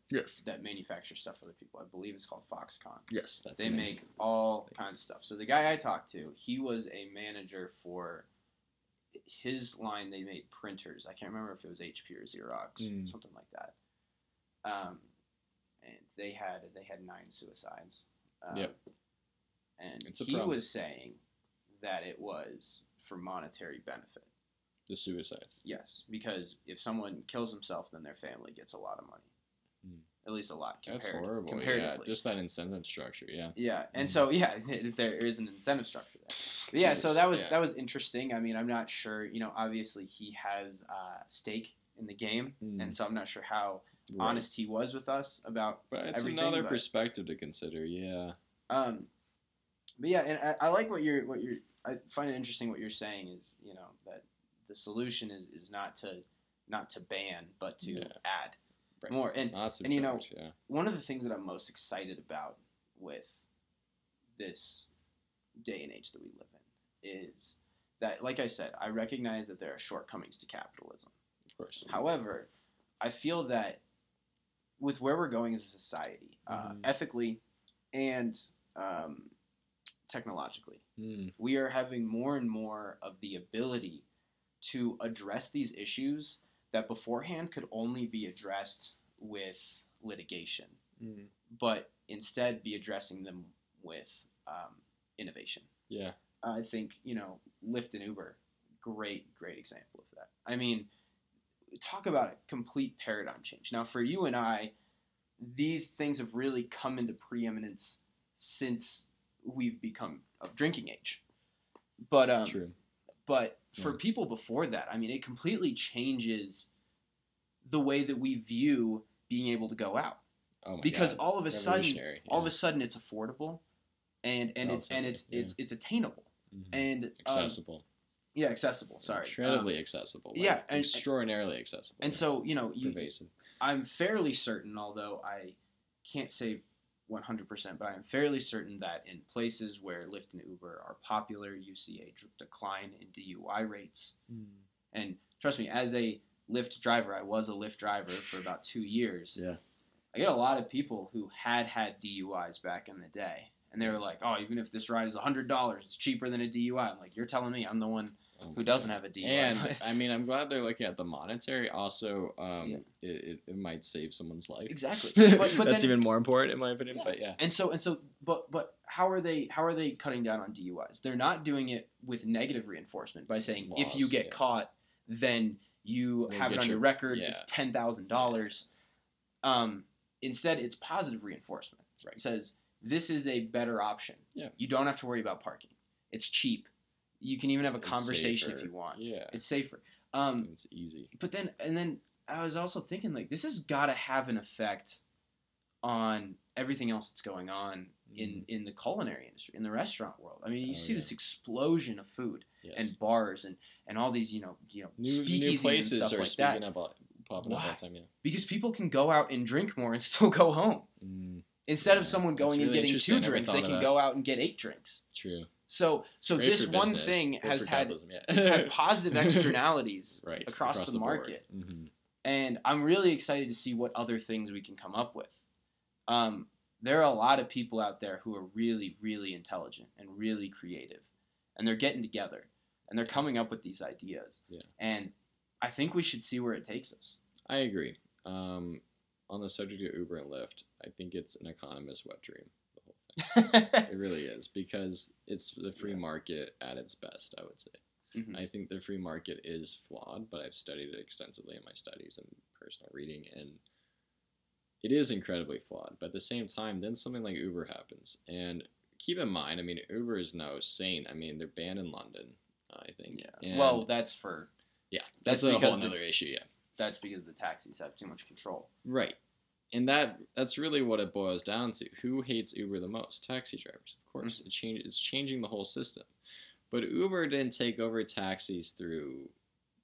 manufactures stuff for other people. I believe it's called Foxconn. Yes, that's They make all kinds of stuff. So the guy I talked to, he was a manager for his line. They made printers. I can't remember if it was HP or Xerox, something like that. And they had 9 suicides. And he was saying that it was for monetary benefit. The suicides. Yes, because if someone kills himself, then their family gets a lot of money. At least a lot. That's horrible. Comparatively. Yeah, just that incentive structure. Yeah. Yeah, and so there is an incentive structure there. But yeah, so that was interesting. I mean, I'm not sure. You know, obviously he has stake in the game, and so I'm not sure how honest he was with us about. But it's another perspective to consider. Yeah. But yeah, and I like what you're. I find it interesting what you're saying is, you know, that the solution is not to ban, but to add. Right. More and you know, one of the things that I'm most excited about with this day and age that we live in is that, like I said, I recognize that there are shortcomings to capitalism. Of course. However, I feel that with where we're going as a society, ethically and technologically, we are having more and more of the ability to address these issues that beforehand could only be addressed with litigation, but instead be addressing them with innovation. Yeah. I think, you know, Lyft and Uber, great example of that. I mean, talk about a complete paradigm change. Now, for you and I, these things have really come into preeminence since we've become of drinking age. But True. But for people before that, I mean, it completely changes the way that we view being able to go out. Oh my because God. all of a sudden it's affordable and it's attainable and accessible. Accessible. Sorry. Incredibly accessible. Like, extraordinarily accessible. And so, you know, pervasive. I'm fairly certain, although I can't say 100%, but I am fairly certain that in places where Lyft and Uber are popular, you see a decline in DUI rates. And trust me, as a Lyft driver, I was a Lyft driver for about 2 years. Yeah. I get a lot of people who had DUIs back in the day. And they were like, oh, even if this ride is $100, it's cheaper than a DUI. I'm like, you're telling me I'm the one who doesn't have a DUI. And, I mean, I'm glad they're looking at the monetary. Also, it might save someone's life. Exactly. But that's even more important, in my opinion. But yeah. And so, but how are they cutting down on DUIs? They're not doing it with negative reinforcement by saying if you get caught, then you have it on your record. It's $10,000. Instead, it's positive reinforcement. Right. It says this is a better option. Yeah. You don't have to worry about parking. It's cheap. You can even have a conversation if you want. Yeah. It's safer. It's easy. But then I was also thinking, like, this has got to have an effect on everything else that's going on in the culinary industry, in the restaurant world. I mean, you see this explosion of food and bars and all these, speakeasies places and stuff are like speaking that. About popping up all the time, Because people can go out and drink more and still go home. Instead of someone going and getting 2 drinks, they can go out and get 8 drinks. True. So this one thing has had it's had positive externalities across the market. And I'm really excited to see what other things we can come up with. There are a lot of people out there who are really, really intelligent and really creative. And they're getting together. And they're coming up with these ideas. Yeah. And I think we should see where it takes us. I agree. On the subject of Uber and Lyft, I think it's an economist's wet dream, the whole thing. It really is, because it's the free market at its best, I would say. I think the free market is flawed, but I've studied it extensively in my studies and personal reading, and it is incredibly flawed. But at the same time, then something like Uber happens. And keep in mind, I mean, Uber is no saint. I mean, they're banned in London, I think. Yeah. And well, that's for... Yeah, that's a whole other issue, yeah. That's because the taxis have too much control. Right. And that's really what it boils down to. Who hates Uber the most? Taxi drivers, of course. It's changing the whole system. But Uber didn't take over taxis through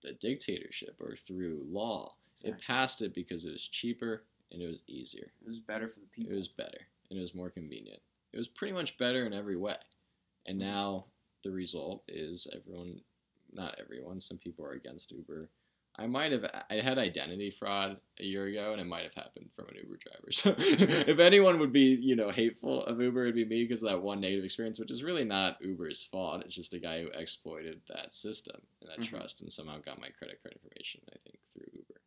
the dictatorship or through law. Exactly. It passed it because it was cheaper and it was easier. It was better for the people. It was better and it was more convenient. It was pretty much better in every way. And now the result is not everyone, some people are against Uber. I had identity fraud a year ago, and it might have happened from an Uber driver. So if anyone would be, hateful of Uber, it'd be me because of that one negative experience, which is really not Uber's fault. It's just a guy who exploited that system and that trust and somehow got my credit card information, I think, through Uber.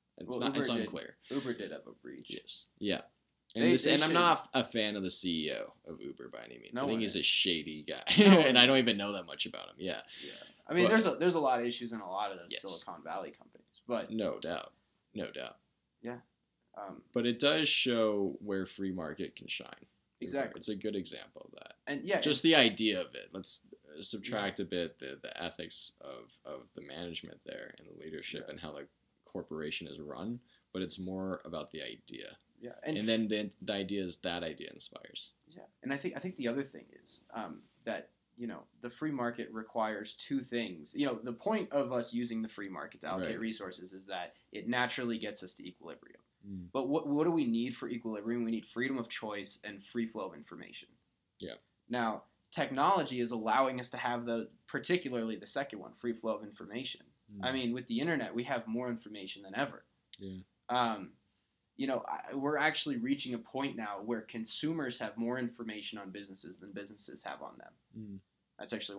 It's unclear. Uber did have a breach. Yes. Yeah. And I'm not a fan of the CEO of Uber by any means. I think he's a shady guy, and I don't even know that much about him. Yeah. Yeah. I mean, there's a lot of issues in a lot of those Silicon Valley companies, but no doubt. Yeah. But it does show where free market can shine. Exactly. It's a good example of that. And yeah, just the idea of it. Let's subtract a bit the ethics of the management there and the leadership and how the corporation is run, but it's more about the idea. Yeah. And then the idea is that idea inspires. Yeah. And I think the other thing is that the free market requires 2 things. The point of us using the free market to allocate resources is that it naturally gets us to equilibrium. But what do we need for equilibrium? We need freedom of choice and free flow of information. Yeah. Now, technology is allowing us to have those, particularly the second one, free flow of information. I mean, with the internet, we have more information than ever. Yeah. We're actually reaching a point now where consumers have more information on businesses than businesses have on them. That's actually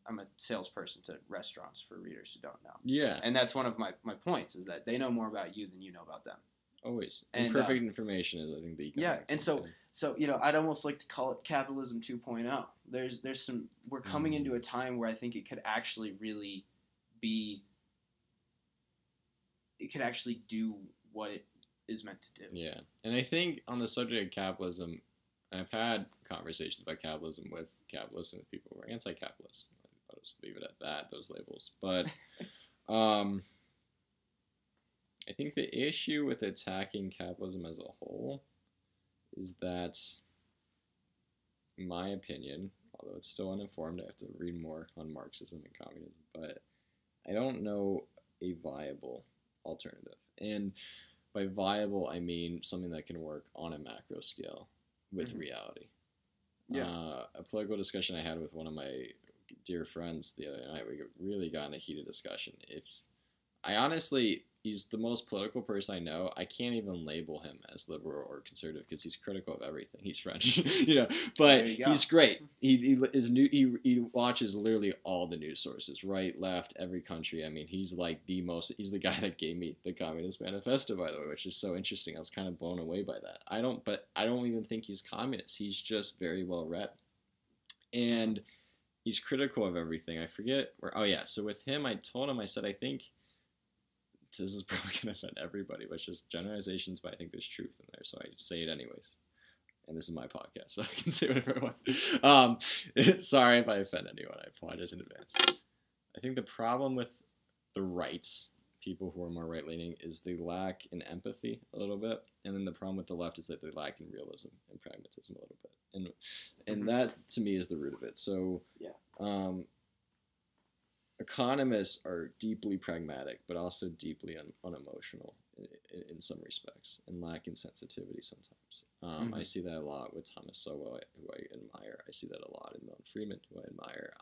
I'm a salesperson to restaurants for readers who don't know. Yeah. And that's one of my points is that they know more about you than you know about them. Always. And perfect information is, I think, the economics. Yeah, and so I'd almost like to call it capitalism 2.0. We're coming into a time where I think it could actually really do what it is meant to do. Yeah. And I think on the subject of capitalism, I've had conversations about capitalism with capitalists and with people who are anti-capitalists. I'll just leave it at that, those labels. But I think the issue with attacking capitalism as a whole is that, in my opinion, although it's still uninformed, I have to read more on Marxism and communism, but I don't know a viable alternative. And by viable, I mean something that can work on a macro scale with reality. Yeah. A political discussion I had with one of my dear friends the other night, we really got in a heated discussion. He's the most political person I know. I can't even label him as liberal or conservative because he's critical of everything. He's French, but he's great. He watches literally all the news sources, right, left, every country. I mean, he's the guy that gave me the Communist Manifesto, by the way, which is so interesting. I was kind of blown away by that. I don't even think he's communist. He's just very well read. And he's critical of everything. I forget where, so with him, I told him, I said, I think, this is probably going to offend everybody, but it's just generalizations, but I think there's truth in there, so I just say it anyways. And this is my podcast, so I can say whatever I want. Sorry if I offend anyone. I apologize in advance. I think the problem with the rights, people who are more right-leaning is they lack in empathy a little bit, and then the problem with the left is that they lack in realism and pragmatism a little bit, and that to me is the root of it. So economists are deeply pragmatic, but also deeply unemotional in some respects, and lack in sensitivity sometimes. I see that a lot with Thomas Sowell, who I admire. I see that a lot in Milton Friedman, who I admire.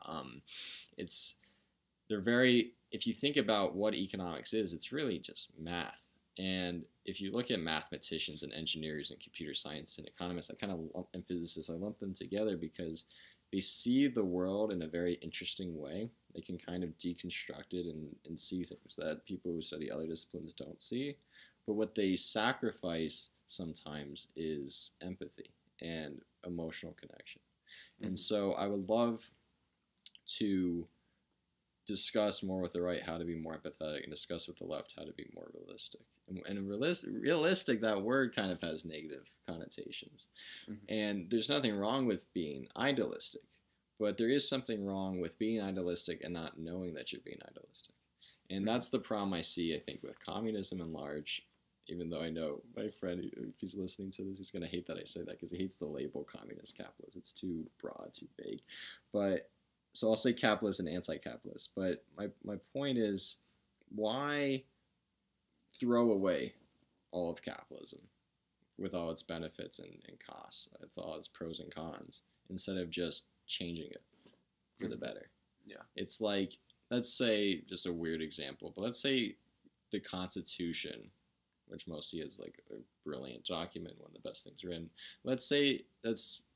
They're very, if you think about what economics is, it's really just math. And if you look at mathematicians and engineers and computer science and economists, and physicists, I lump them together because they see the world in a very interesting way. They can kind of deconstruct it and see things that people who study other disciplines don't see. But what they sacrifice sometimes is empathy and emotional connection. And so I would love to discuss more with the right how to be more empathetic, and discuss with the left how to be more realistic. And realistic, that word kind of has negative connotations. And there's nothing wrong with being idealistic, but there is something wrong with being idealistic and not knowing that you're being idealistic. And that's the problem I see, I think, with communism in large, even though I know my friend, if he's listening to this, he's going to hate that I say that because he hates the label communist capitalist. It's too broad, too vague. But so I'll say capitalist and anti-capitalist. But my point is, why throw away all of capitalism with all its benefits and costs, with all its pros and cons, instead of just changing it for the better? Yeah. It's like, let's say, just a weird example, but let's say the Constitution, which most see as like a brilliant document, one of the best things written. Let's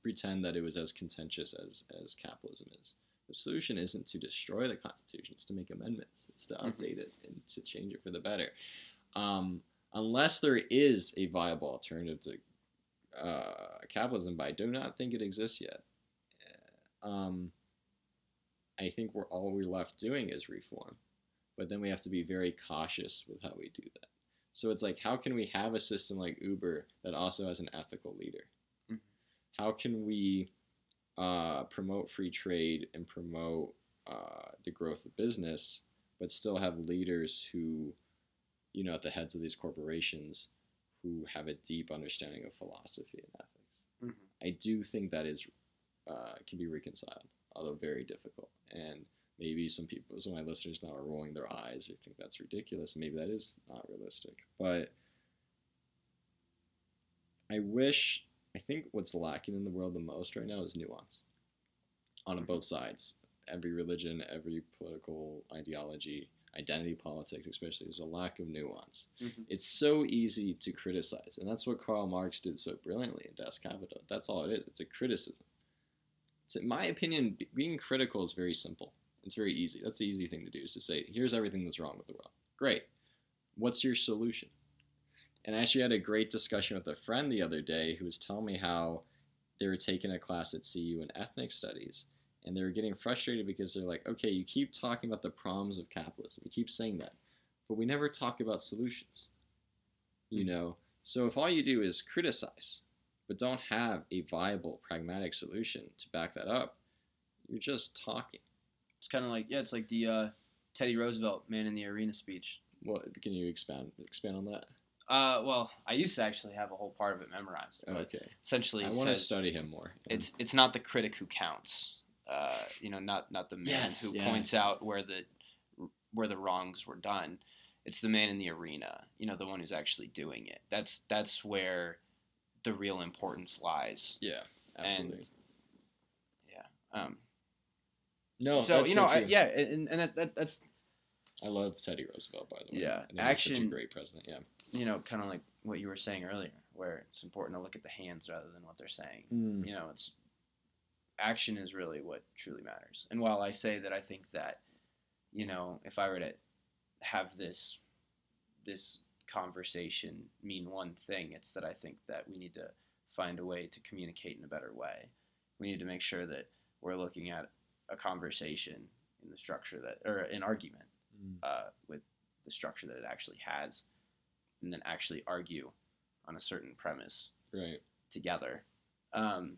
pretend that it was as contentious as capitalism is. The solution isn't to destroy the Constitution, it's to make amendments. It's to update it and to change it for the better. Unless there is a viable alternative to capitalism, but I do not think it exists yet. I think all we're left doing is reform. But then we have to be very cautious with how we do that. So it's like, how can we have a system like Uber that also has an ethical leader? How can we promote free trade and promote the growth of business, but still have leaders who, at the heads of these corporations, who have a deep understanding of philosophy and ethics? I do think that is can be reconciled, although very difficult. And maybe some of my listeners now are rolling their eyes or think that's ridiculous. Maybe that is not realistic. But I think what's lacking in the world the most right now is nuance on both sides. Every religion, every political ideology, identity politics especially, there's a lack of nuance. It's so easy to criticize, and that's what Karl Marx did so brilliantly in Das Kapital. That's all it is. It's a criticism. In my opinion, being critical is very simple. It's very easy. That's the easy thing to do, is to say, here's everything that's wrong with the world. Great. What's your solution? And I actually had a great discussion with a friend the other day who was telling me how they were taking a class at CU in ethnic studies, and they were getting frustrated because they're like, okay, you keep talking about the problems of capitalism. You keep saying that, but we never talk about solutions. So if all you do is criticize, but don't have a viable, pragmatic solution to back that up, you're just talking. It's kind of like, it's like the Teddy Roosevelt Man in the Arena speech. Well, can you expand on that? Well, I used to actually have a whole part of it memorized. Okay. Essentially, I want to study him more. Yeah. It's not the critic who counts. Not the man who points out where the wrongs were done. It's the man in the arena. The one who's actually doing it. That's where the real importance lies. Yeah, absolutely. And, no. So and that's. I love Teddy Roosevelt, by the way. Yeah, action. Such a great president. Yeah. Kind of like what you were saying earlier, where it's important to look at the hands rather than what they're saying. It's action is really what truly matters. And while I say that I think that, if I were to have this conversation mean one thing, it's that I think that we need to find a way to communicate in a better way. We need to make sure that we're looking at a conversation in the structure or an argument with the structure that it actually has, and then actually argue on a certain premise together. I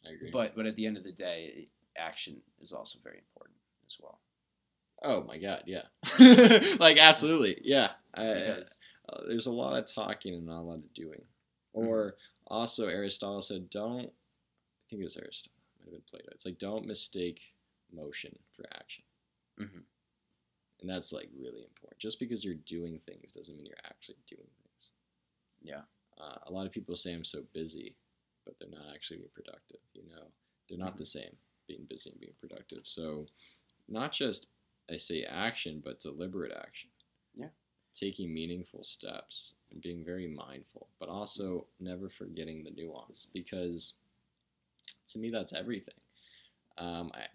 agree. But at the end of the day, action is also very important as well. Oh my God, yeah. Like, absolutely, yeah. There's a lot of talking and not a lot of doing. Or also Aristotle said, I think it was Aristotle, might have been Plato. It's like, don't mistake motion for action. And that's like really important. Just because you're doing things doesn't mean you're actually doing things. Yeah. A lot of people say I'm so busy, but they're not actually being productive. You know, they're not the same, being busy and being productive. So not just, I say action, but deliberate action. Yeah. Taking meaningful steps and being very mindful, but also never forgetting the nuance, because to me that's everything.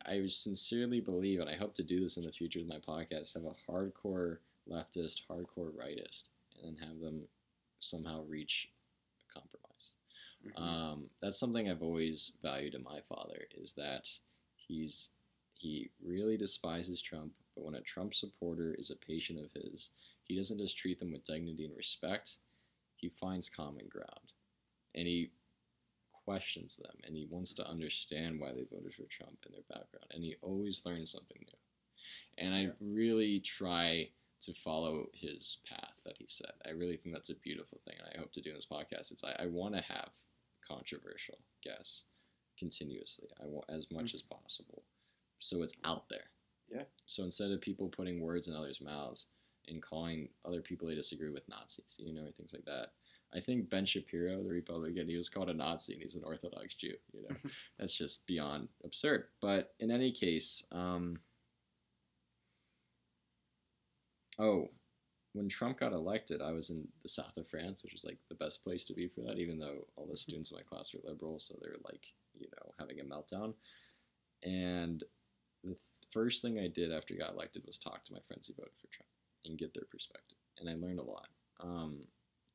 I sincerely believe, and I hope to do this in the future with my podcast, have a hardcore leftist, hardcore rightist, and then have them somehow reach a compromise. That's something I've always valued in my father, is that he really despises Trump, but when a Trump supporter is a patient of his, he doesn't just treat them with dignity and respect. He finds common ground, and he questions them, and he wants to understand why they voted for Trump and their background, and he always learns something new. And I really try to follow his path that he said. I really think that's a beautiful thing, and I hope to do in this podcast. I want to have controversial guests continuously. I want as much as possible, so it's out there. Yeah. So instead of people putting words in others' mouths and calling other people they disagree with Nazis, you know, or things like that. I think Ben Shapiro, the Republican, he was called a Nazi, and he's an Orthodox Jew. You know, that's just beyond absurd. But in any case, when Trump got elected, I was in the south of France, which is like the best place to be for that, even though all the students in my class were liberal, so they're like, you know, having a meltdown. And the first thing I did after he got elected was talk to my friends who voted for Trump and get their perspective. And I learned a lot.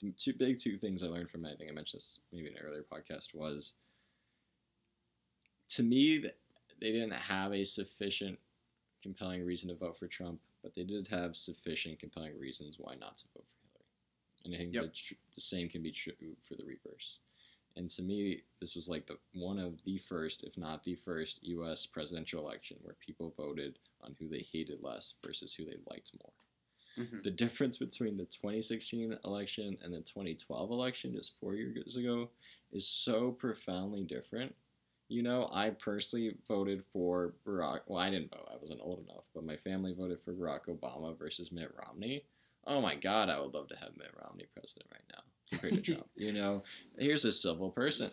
The two things I learned from it, I think I mentioned this maybe in an earlier podcast, was, to me, they didn't have a sufficient compelling reason to vote for Trump, but they did have sufficient compelling reasons why not to vote for Hillary. And I think the same can be true for the reverse. And to me, this was like one of the first, if not the first, U.S. presidential election where people voted on who they hated less versus who they liked more. The difference between the 2016 election and the 2012 election, just 4 years ago, is so profoundly different. You know, I personally voted for Barack. Well, I didn't vote. I wasn't old enough. But my family voted for Barack Obama versus Mitt Romney. Oh, my God, I would love to have Mitt Romney president right now compared to Trump. You know, here's a civil person,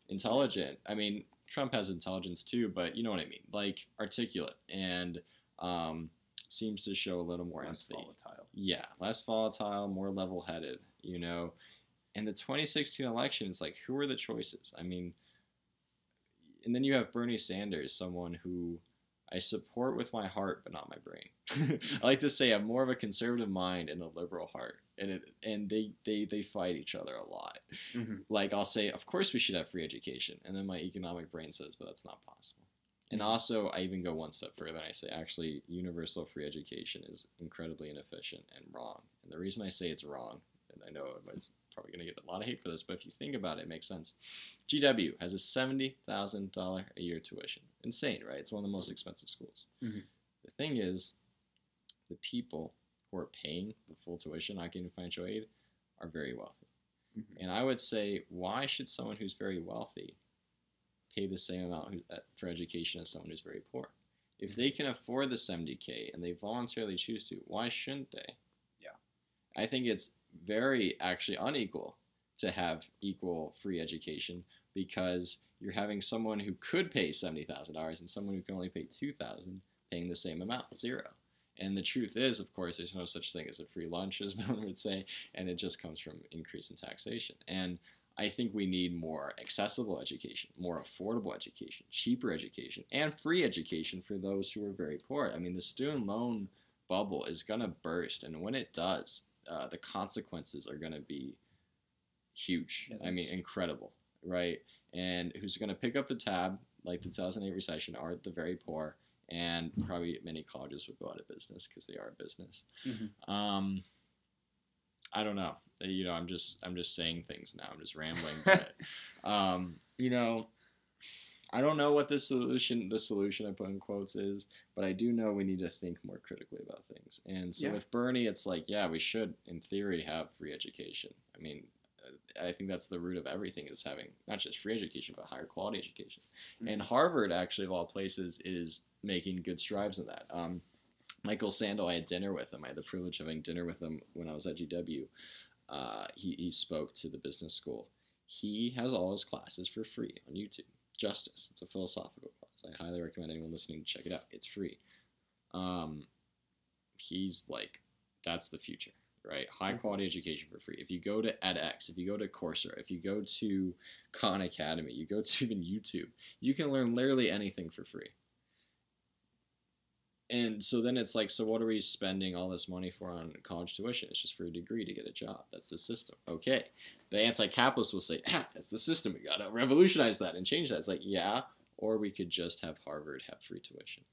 intelligent. I mean, Trump has intelligence too, but you know what I mean. Like, articulate and seems to show a little more empathy. Volatile. Yeah, less volatile, more level-headed, you know. In the 2016 election, it's like, who are the choices? I mean, and then you have Bernie Sanders, someone who I support with my heart, but not my brain. I like to say I'm more of a conservative mind and a liberal heart, and they fight each other a lot. Like, I'll say, of course we should have free education, and then my economic brain says, but that's not possible. And also, I even go one step further, and I say, actually, universal free education is incredibly inefficient and wrong. And the reason I say it's wrong, and I know everybody's probably going to get a lot of hate for this, but if you think about it, it makes sense. GW has a $70,000 a year tuition. Insane, right? It's one of the most expensive schools. The thing is, the people who are paying the full tuition, not getting financial aid, are very wealthy. And I would say, why should someone who's very wealthy pay the same amount for education as someone who's very poor? If they can afford the $70K and they voluntarily choose to, why shouldn't they? Yeah. I think it's very actually unequal to have equal free education, because you're having someone who could pay $70,000 and someone who can only pay $2,000 paying the same amount, zero. And the truth is, of course, there's no such thing as a free lunch, as one would say, and it just comes from increase in taxation. And I think we need more accessible education, more affordable education, cheaper education, and free education for those who are very poor. I mean, the student loan bubble is going to burst, and when it does, the consequences are going to be huge. I mean, incredible, right? And who's going to pick up the tab, like the 2008 recession, are the very poor, and probably many colleges would go out of business because they are a business. I don't know. You know, I'm just saying things now. I'm just rambling. But, you know, I don't know what the solution I put in quotes is, but I do know we need to think more critically about things. And so with Bernie, it's like, yeah, we should, in theory, have free education. I mean, I think that's the root of everything, is having not just free education, but higher quality education. Mm-hmm. And Harvard, actually, of all places, is making good strides in that. Michael Sandel, I had dinner with him. I had the privilege of having dinner with him when I was at GW. He spoke to the business school. He has all his classes for free on YouTube. Justice. It's a philosophical class. I highly recommend anyone listening to check it out. It's free. He's like, that's the future, right? High quality education for free. If you go to edX, if you go to Coursera, if you go to Khan Academy, you go to even YouTube, you can learn literally anything for free. And so then it's like, so what are we spending all this money for on college tuition? It's just for a degree to get a job. That's the system. Okay. The anti-capitalists will say, that's the system. We got to revolutionize that and change that. It's like, yeah, or we could just have Harvard have free tuition.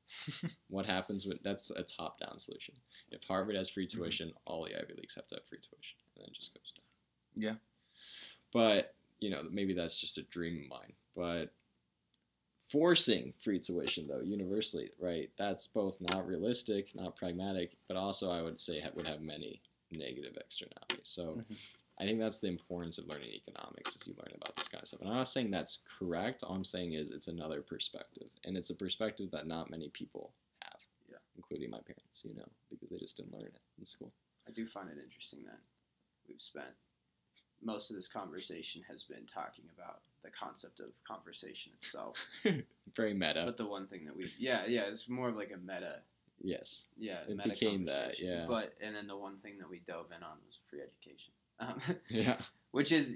What happens when that's a top-down solution? If Harvard has free tuition, all the Ivy Leagues have to have free tuition, and then it just goes down. Yeah. But, maybe that's just a dream of mine. But forcing free tuition, though, universally, right, that's both not realistic, not pragmatic, but also I would say would have many negative externalities. So I think that's the importance of learning economics, is you learn about this kind of stuff. And I'm not saying that's correct. All I'm saying is it's another perspective. And it's a perspective that not many people have, including my parents, because they just didn't learn it in school. I do find it interesting that we've spent most of this conversation has been talking about the concept of conversation itself. Very meta. But the one thing that it's more of like a meta. Yes. Yeah, it became that, yeah. And then the one thing that we dove in on was free education. Which is,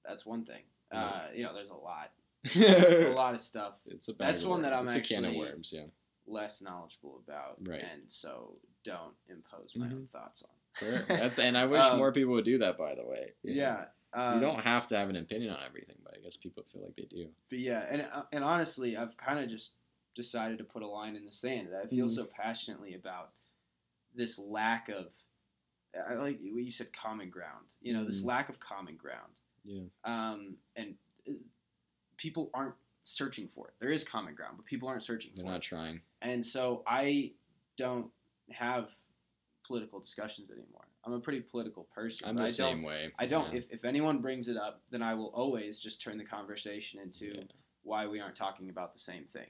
that's one thing. There's a lot of stuff. That's one that I'm actually a can of worms, less knowledgeable about, right. And so don't impose my own thoughts on. Sure. And I wish more people would do that, by the way. Yeah. You don't have to have an opinion on everything, but I guess people feel like they do. But yeah, and honestly, I've kind of just decided to put a line in the sand that I feel so passionately about this lack of, I like what you said, common ground. This lack of common ground. Yeah. And people aren't searching for it. There is common ground, but people aren't searching for it. They're not trying. And so I don't have political discussions anymore. I'm a pretty political person. I'm the same way. I don't. Yeah. If anyone brings it up, then I will always just turn the conversation into why we aren't talking about the same thing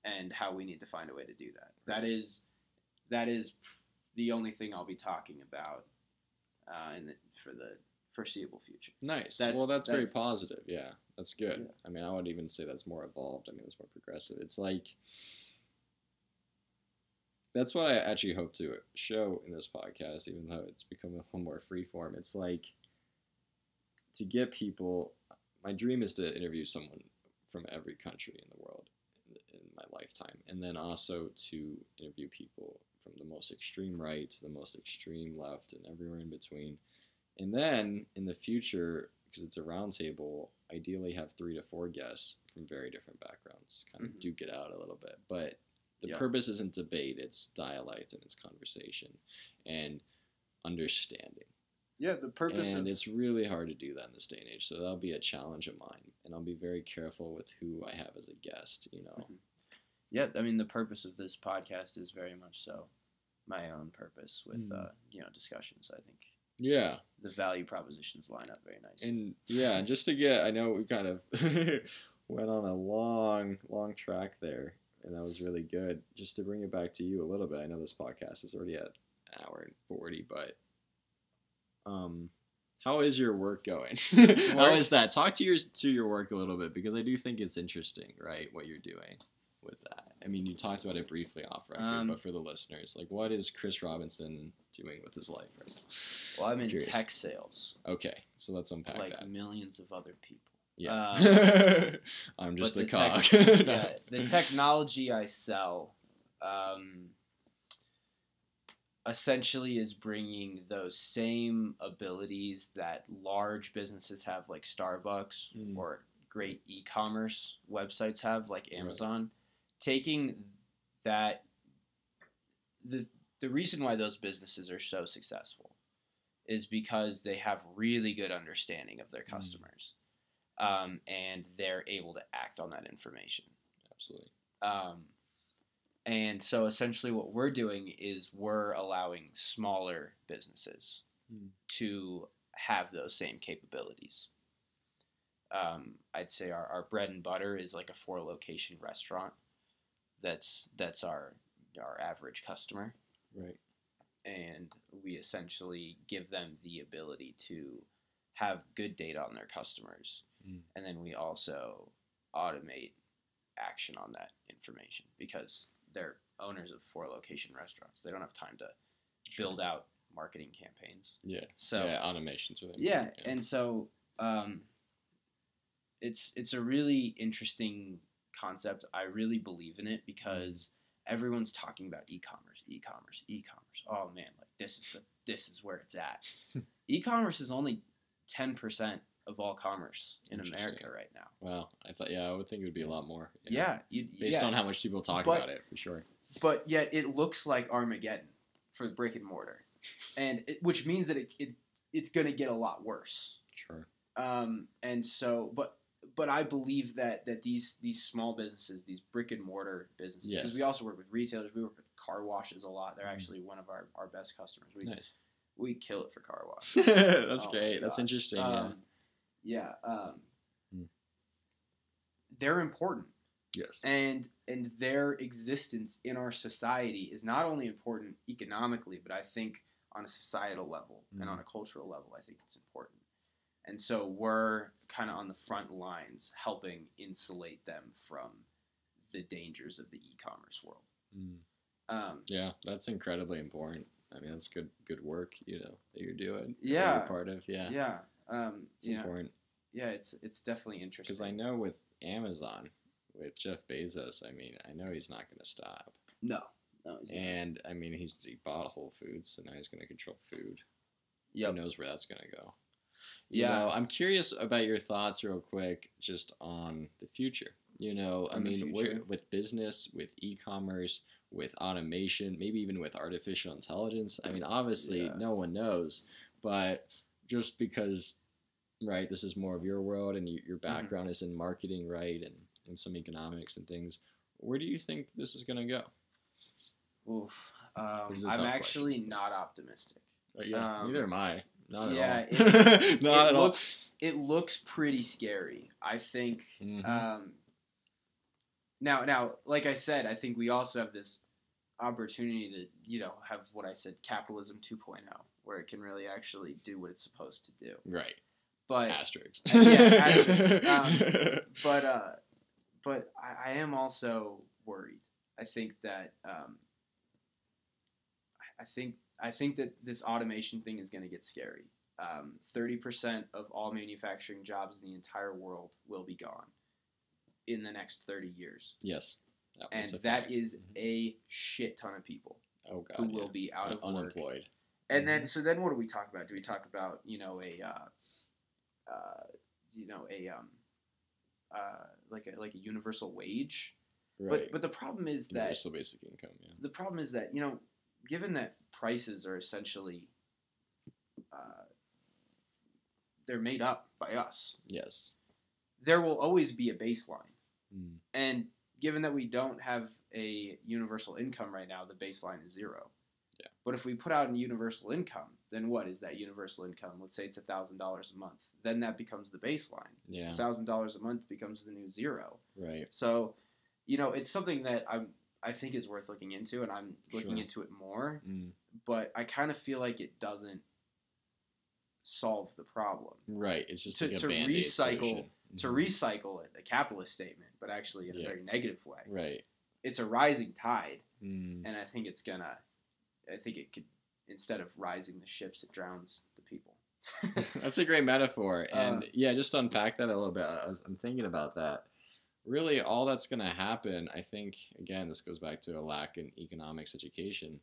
and how we need to find a way to do that. That is the only thing I'll be talking about for the foreseeable future. Nice. That's very positive. Yeah, that's good. Yeah. I mean, I would even say that's more evolved. I mean, it's more progressive. It's like, that's what I actually hope to show in this podcast, even though it's become a little more freeform. It's like, to get people, my dream is to interview someone from every country in the world in my lifetime, and then also to interview people from the most extreme right to the most extreme left and everywhere in between. And then in the future, because it's a roundtable, ideally have 3 to 4 guests from very different backgrounds, kind of duke it out a little bit. But the purpose isn't debate, it's dialect and it's conversation and understanding. Yeah, the purpose. And it's really hard to do that in this day and age, so that'll be a challenge of mine. And I'll be very careful with who I have as a guest, Yeah, I mean, the purpose of this podcast is very much so my own purpose with, discussions, I think. Yeah. The value propositions line up very nicely. And, just to get, I know we kind of went on a long, long track there, and that was really good. Just to bring it back to you a little bit, I know this podcast is already at an hour and 40, but how is your work going? How is that? Talk to your work a little bit, because I do think it's interesting, right, what you're doing with that. I mean, you talked about it briefly off record, but for the listeners, like, what is Chris Robinson doing with his life right now? Well, I'm in tech sales. Okay, so let's unpack that. Like millions of other people. Yeah. I'm just a cog. The technology I sell essentially is bringing those same abilities that large businesses have, like Starbucks, or great e-commerce websites have, like Amazon. Right. Taking that, the reason why those businesses are so successful is because they have really good understanding of their customers. and they're able to act on that information. Absolutely. And so essentially what we're doing is we're allowing smaller businesses to have those same capabilities. I'd say our bread and butter is like a 4-location restaurant. That's our average customer. Right. And we essentially give them the ability to have good data on their customers. And then we also automate action on that information because they're owners of 4-location restaurants. They don't have time to build out marketing campaigns. Yeah. So automations with them. Yeah, and so it's a really interesting concept. I really believe in it because everyone's talking about e-commerce. Oh man, like this is where it's at. E-commerce is only 10% of all commerce in America right now. Wow, I would think it would be a lot more. Yeah, based on how much people talk about it, for sure. But yet it looks like Armageddon for brick and mortar, and which means that it's going to get a lot worse. Sure. And so, but I believe that these small businesses, these brick and mortar businesses, because we also work with retailers, we work with car washes a lot. They're actually one of our best customers. We kill it for car wash. That's great. That's interesting. They're important. Yes. And their existence in our society is not only important economically, but I think on a societal level and on a cultural level, I think it's important. And so we're kind of on the front lines helping insulate them from the dangers of the e-commerce world. Yeah, that's incredibly important. I mean, that's good work, that you're doing. Yeah. That you're part of, yeah. Yeah. It's important. Yeah, it's definitely interesting. Because I know with Amazon, with Jeff Bezos, I mean, I know he's not going to stop. No. And, I mean, he bought Whole Foods, so now he's going to control food. Yep. Who knows where that's going to go. I'm curious about your thoughts real quick just on the future. I mean, with business, with e-commerce, with automation, maybe even with artificial intelligence. I mean, obviously, no one knows, but just because, right, this is more of your world and your background is in marketing, right, and some economics and things, where do you think this is going to go? Oof. I'm actually not optimistic. Neither am I. Not at all. Not at all. It looks pretty scary. I think. Now, like I said, I think we also have this opportunity to, have what I said, capitalism 2.0, where it can really actually do what it's supposed to do. Right. But asterisks. Asterisks. But I am also worried. I think that I think that this automation thing is going to get scary. 30% of all manufacturing jobs in the entire world will be gone in the next 30 years. Yes. And that is a shit ton of people who will be out of unemployed. Work. And then, so then what do we talk about? Do we talk about, like a universal wage? Right. But the problem is that universal basic income. Yeah. The problem is that given that prices are essentially they're made up by us. Yes. There will always be a baseline. And given that we don't have a universal income right now, the baseline is 0. Yeah. But if we put out a universal income, then what is that universal income? Let's say it's $1,000 a month. Then that becomes the baseline. Yeah. $1,000 a month becomes the new 0. Right. So, it's something that I think is worth looking into, and I'm looking into it more. But I kind of feel like it doesn't solve the problem. Right. It's just to Band-Aid solution. To recycle it, a capitalist statement, but actually in a very negative way. Right. It's a rising tide, and I think it could, instead of rising the ships, it drowns the people. That's a great metaphor. And just to unpack that a little bit, I'm thinking about that. Really, all that's going to happen, I think, again, this goes back to a lack in economics education.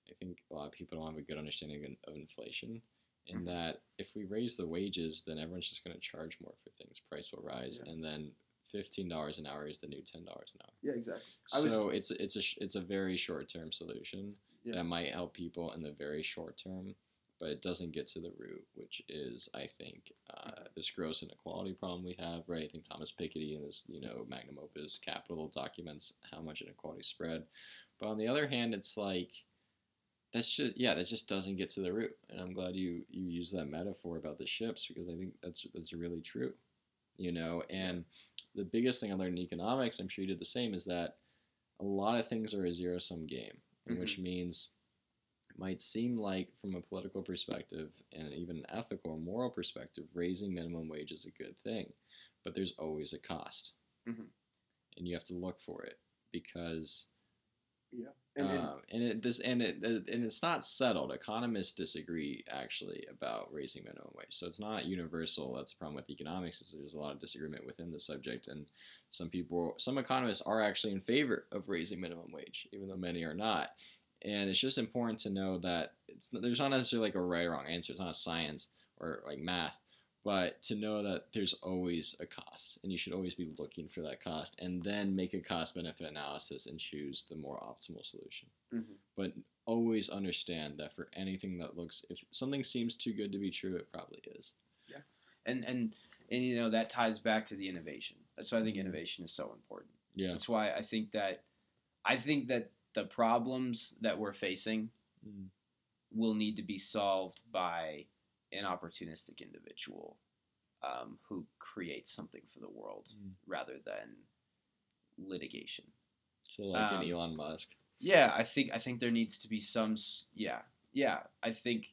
I think a lot of people don't have a good understanding of inflation. In that if we raise the wages, then everyone's just going to charge more for things. Price will rise, and then $15 an hour is the new $10 an hour. Yeah, exactly. So it's a very short term solution that might help people in the very short term, but it doesn't get to the root, which is, I think, this gross inequality problem we have, right? I think Thomas Piketty in his, magnum opus, Capital, documents how much inequality spread. But on the other hand, it's like, that just doesn't get to the root. And I'm glad you use that metaphor about the ships, because I think that's really true, and the biggest thing I learned in economics, I'm sure you did the same, is that a lot of things are a zero-sum game, which means it might seem like, from a political perspective and even an ethical or moral perspective, raising minimum wage is a good thing, but there's always a cost, and you have to look for it, because it's not settled. Economists disagree actually about raising minimum wage, so it's not universal. That's the problem with economics, is there's a lot of disagreement within the subject, and some economists are actually in favor of raising minimum wage, even though many are not. And it's just important to know that there's not necessarily like a right or wrong answer. It's not science or like math, but to know that there's always a cost, and you should always be looking for that cost, and then make a cost-benefit analysis and choose the more optimal solution. But always understand that for anything if something seems too good to be true, it probably is. Yeah, and that ties back to the innovation. That's why I think innovation is so important. Yeah, that's why I think that the problems that we're facing will need to be solved by an opportunistic individual who creates something for the world rather than litigation. So like an Elon Musk. Yeah, I think there needs to be some. Yeah, I think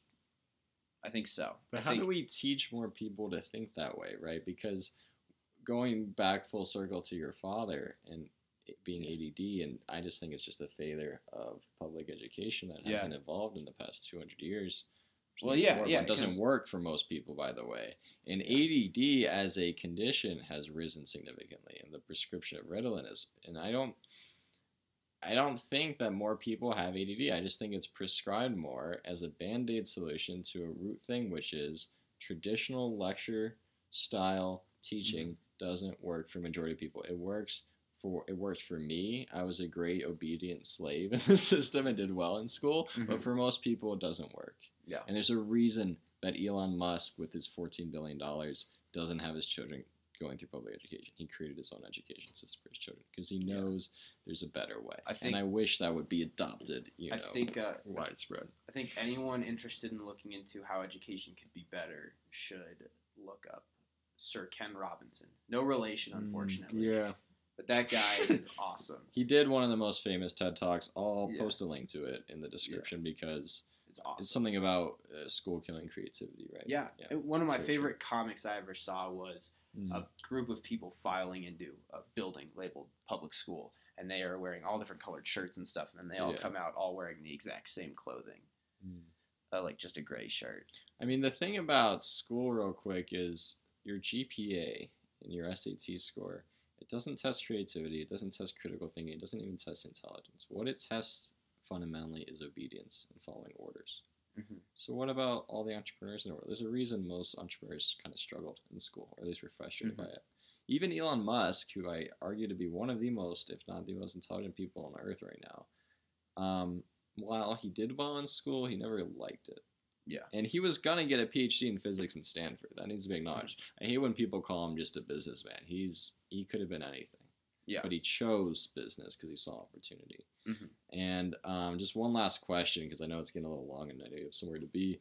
so. But how do we teach more people to think that way, right? Because going back full circle to your father and being ADD, and I just think it's just a failure of public education that hasn't evolved in the past 200 years. Well, it doesn't work for most people, by the way. And ADD as a condition has risen significantly, and the prescription of Ritalin is. And I don't think that more people have ADD. I just think it's prescribed more as a band-aid solution to a root thing, which is traditional lecture style teaching doesn't work for majority of people. It works for me. I was a great obedient slave in the system and did well in school, but for most people it doesn't work. Yeah. And there's a reason that Elon Musk, with his $14 billion, doesn't have his children going through public education. He created his own education system for his children because he knows there's a better way. And I wish that would be adopted, widespread. I think anyone interested in looking into how education could be better should look up Sir Ken Robinson. No relation, unfortunately. Yeah. But that guy is awesome. He did one of the most famous TED Talks. I'll post a link to it in the description because it's awesome. It's something about school killing creativity, right? Yeah. One of my favorite comics I ever saw was a group of people filing into a building labeled public school, and they are wearing all different colored shirts and stuff, and then they all come out all wearing the exact same clothing. Like just a gray shirt. I mean, the thing about school real quick is your GPA and your SAT score, it doesn't test creativity, it doesn't test critical thinking, it doesn't even test intelligence. What it tests fundamentally is obedience and following orders. So what about all the entrepreneurs in the world? There's a reason most entrepreneurs kind of struggled in school, or at least were frustrated by it. Even Elon Musk, who I argue to be one of the most, if not the most intelligent people on earth right now, while he did well in school, he never liked it. Yeah. And he was going to get a PhD in physics in Stanford. That needs to be acknowledged. I hate when people call him just a businessman. He could have been anything. Yeah. But he chose business because he saw opportunity. And just one last question, because I know it's getting a little long and I know you have somewhere to be.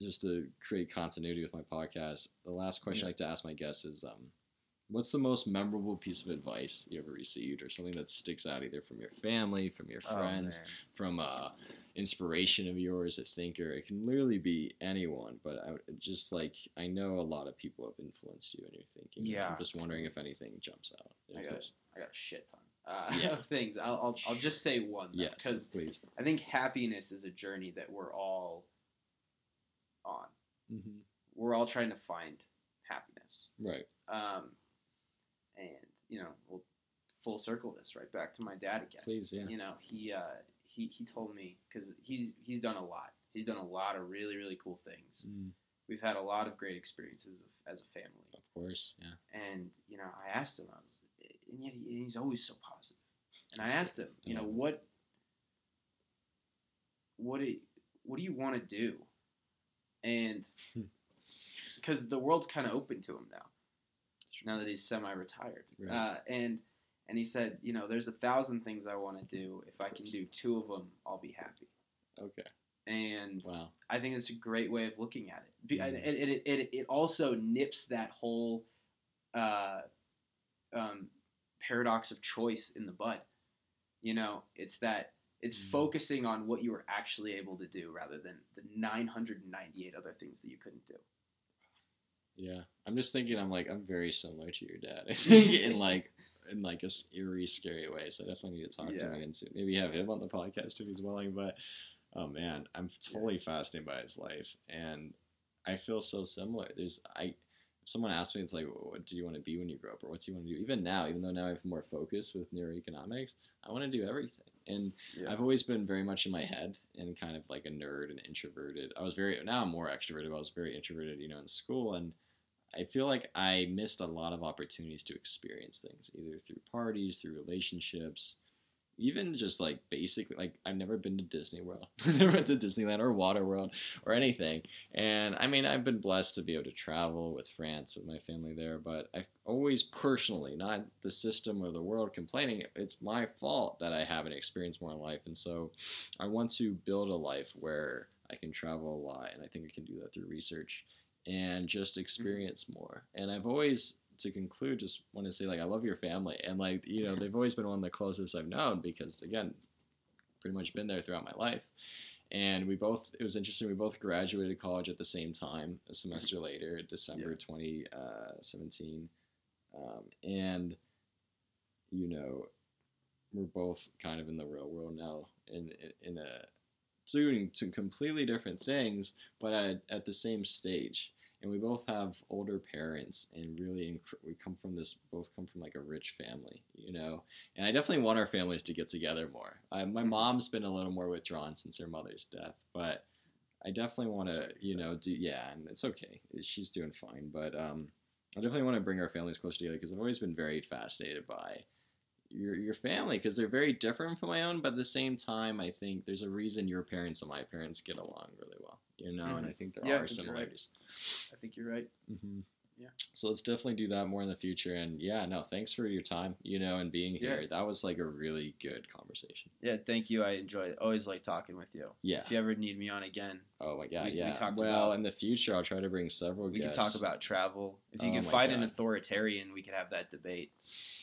Just to create continuity with my podcast, the last question I like to ask my guests is, what's the most memorable piece of advice you ever received, or something that sticks out either from your family, from your friends, from inspiration of yours, a thinker? It can literally be anyone, but I know a lot of people have influenced you in your thinking. Yeah. I'm just wondering if anything jumps out. I got a shit ton of things. I'll just say one. Yes, because please. I think happiness is a journey that we're all on. We're all trying to find happiness. Right. And we'll full circle this right back to my dad again. Please, yeah. He told me, because he's done a lot. He's done a lot of really, really cool things. We've had a lot of great experiences as a family. Of course, yeah. And I asked him, and yet he's always so positive. And I asked him, what do you want to do? and because the world's kind of open to him now that he's semi-retired. Right. And he said, you know, there's 1,000 things I want to do. If I can do 2 of them, I'll be happy. Okay. And wow. I think it's a great way of looking at it. And it also nips that whole paradox of choice in the bud. You know, it's focusing on what you were actually able to do rather than the 998 other things that you couldn't do. Yeah, I'm just thinking. I'm very similar to your dad. I think in a eerie, scary way. So I definitely need to talk to him again soon. Maybe have him on the podcast if he's willing. But oh man, I'm totally fascinated by his life, and I feel so similar. If someone asks me, it's like, what do you want to be when you grow up, or what do you want to do? Even though now I have more focus with neuroeconomics, I want to do everything. And I've always been very much in my head and kind of like a nerd and introverted. Now I'm more extroverted, but I was very introverted, you know, in school. And I feel like I missed a lot of opportunities to experience things, either through parties, through relationships, even just like basically, like I've never been to Disney World, never went to Disneyland or Waterworld or anything. And I mean, I've been blessed to be able to travel with France, with my family there, but I've always personally, not the system or the world complaining, it's my fault that I haven't experienced more in life. And so I want to build a life where I can travel a lot, and I think I can do that through research and just experience more. And I've always, to conclude, just want to say, like, I love your family, and like, you know, they've always been one of the closest I've known, because again, pretty much been there throughout my life. And it was interesting, we both graduated college at the same time, a semester later, December 2017. And you know, we're both kind of in the real world now, doing some completely different things, but at the same stage. And we both have older parents, and really we both come from like a rich family, you know. And I definitely want our families to get together more. My mom's been a little more withdrawn since her mother's death, but I definitely want to, you know, and it's okay. She's doing fine, but I definitely want to bring our families closer together, because I've always been very fascinated by your family, because they're very different from my own, but at the same time, I think there's a reason your parents and my parents get along really well, you know. And I think there are similarities. I think you're right. Yeah. So let's definitely do that more in the future. And thanks for your time, you know, and being here. That was like a really good conversation. Yeah, thank you. I enjoyed it. Always like talking with you. Yeah. If you ever need me on again. Oh my God, in the future, I'll try to bring several guests. We can talk about travel. If you can find an authoritarian, we could have that debate,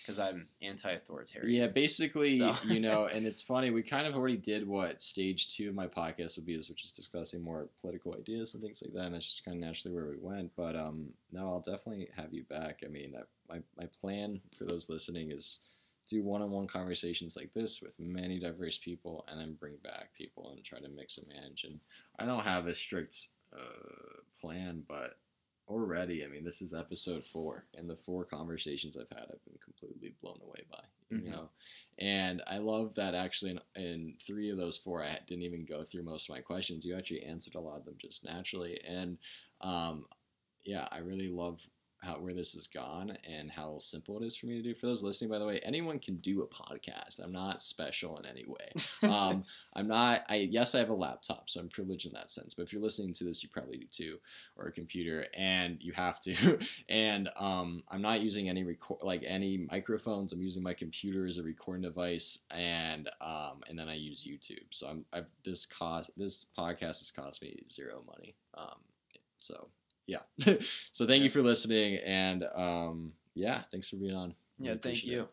because I'm anti-authoritarian. Yeah, basically, you know, and it's funny, we kind of already did what stage 2 of my podcast would be, which is discussing more political ideas and things like that, and that's just kind of naturally where we went. But no, I'll definitely have you back. I mean, my plan for those listening is do one-on-one conversations like this with many diverse people, and then bring back people and try to mix and manage. And I don't have a strict plan, but already, I mean, this is episode 4, and the 4 conversations I've had, I've been completely blown away by, you know. And I love that actually in 3 of those 4, I didn't even go through most of my questions. You actually answered a lot of them just naturally. And I really love where this has gone and how simple it is for me to do. For those listening, by the way, anyone can do a podcast. I'm not special in any way. Yes, I have a laptop, so I'm privileged in that sense. But if you're listening to this, you probably do too, or a computer, and you have to. And I'm not using any microphones. I'm using my computer as a recording device, and then I use YouTube. So this podcast has cost me 0 money. So. Yeah. So thank you for listening, and thanks for being on. Yeah, thank you.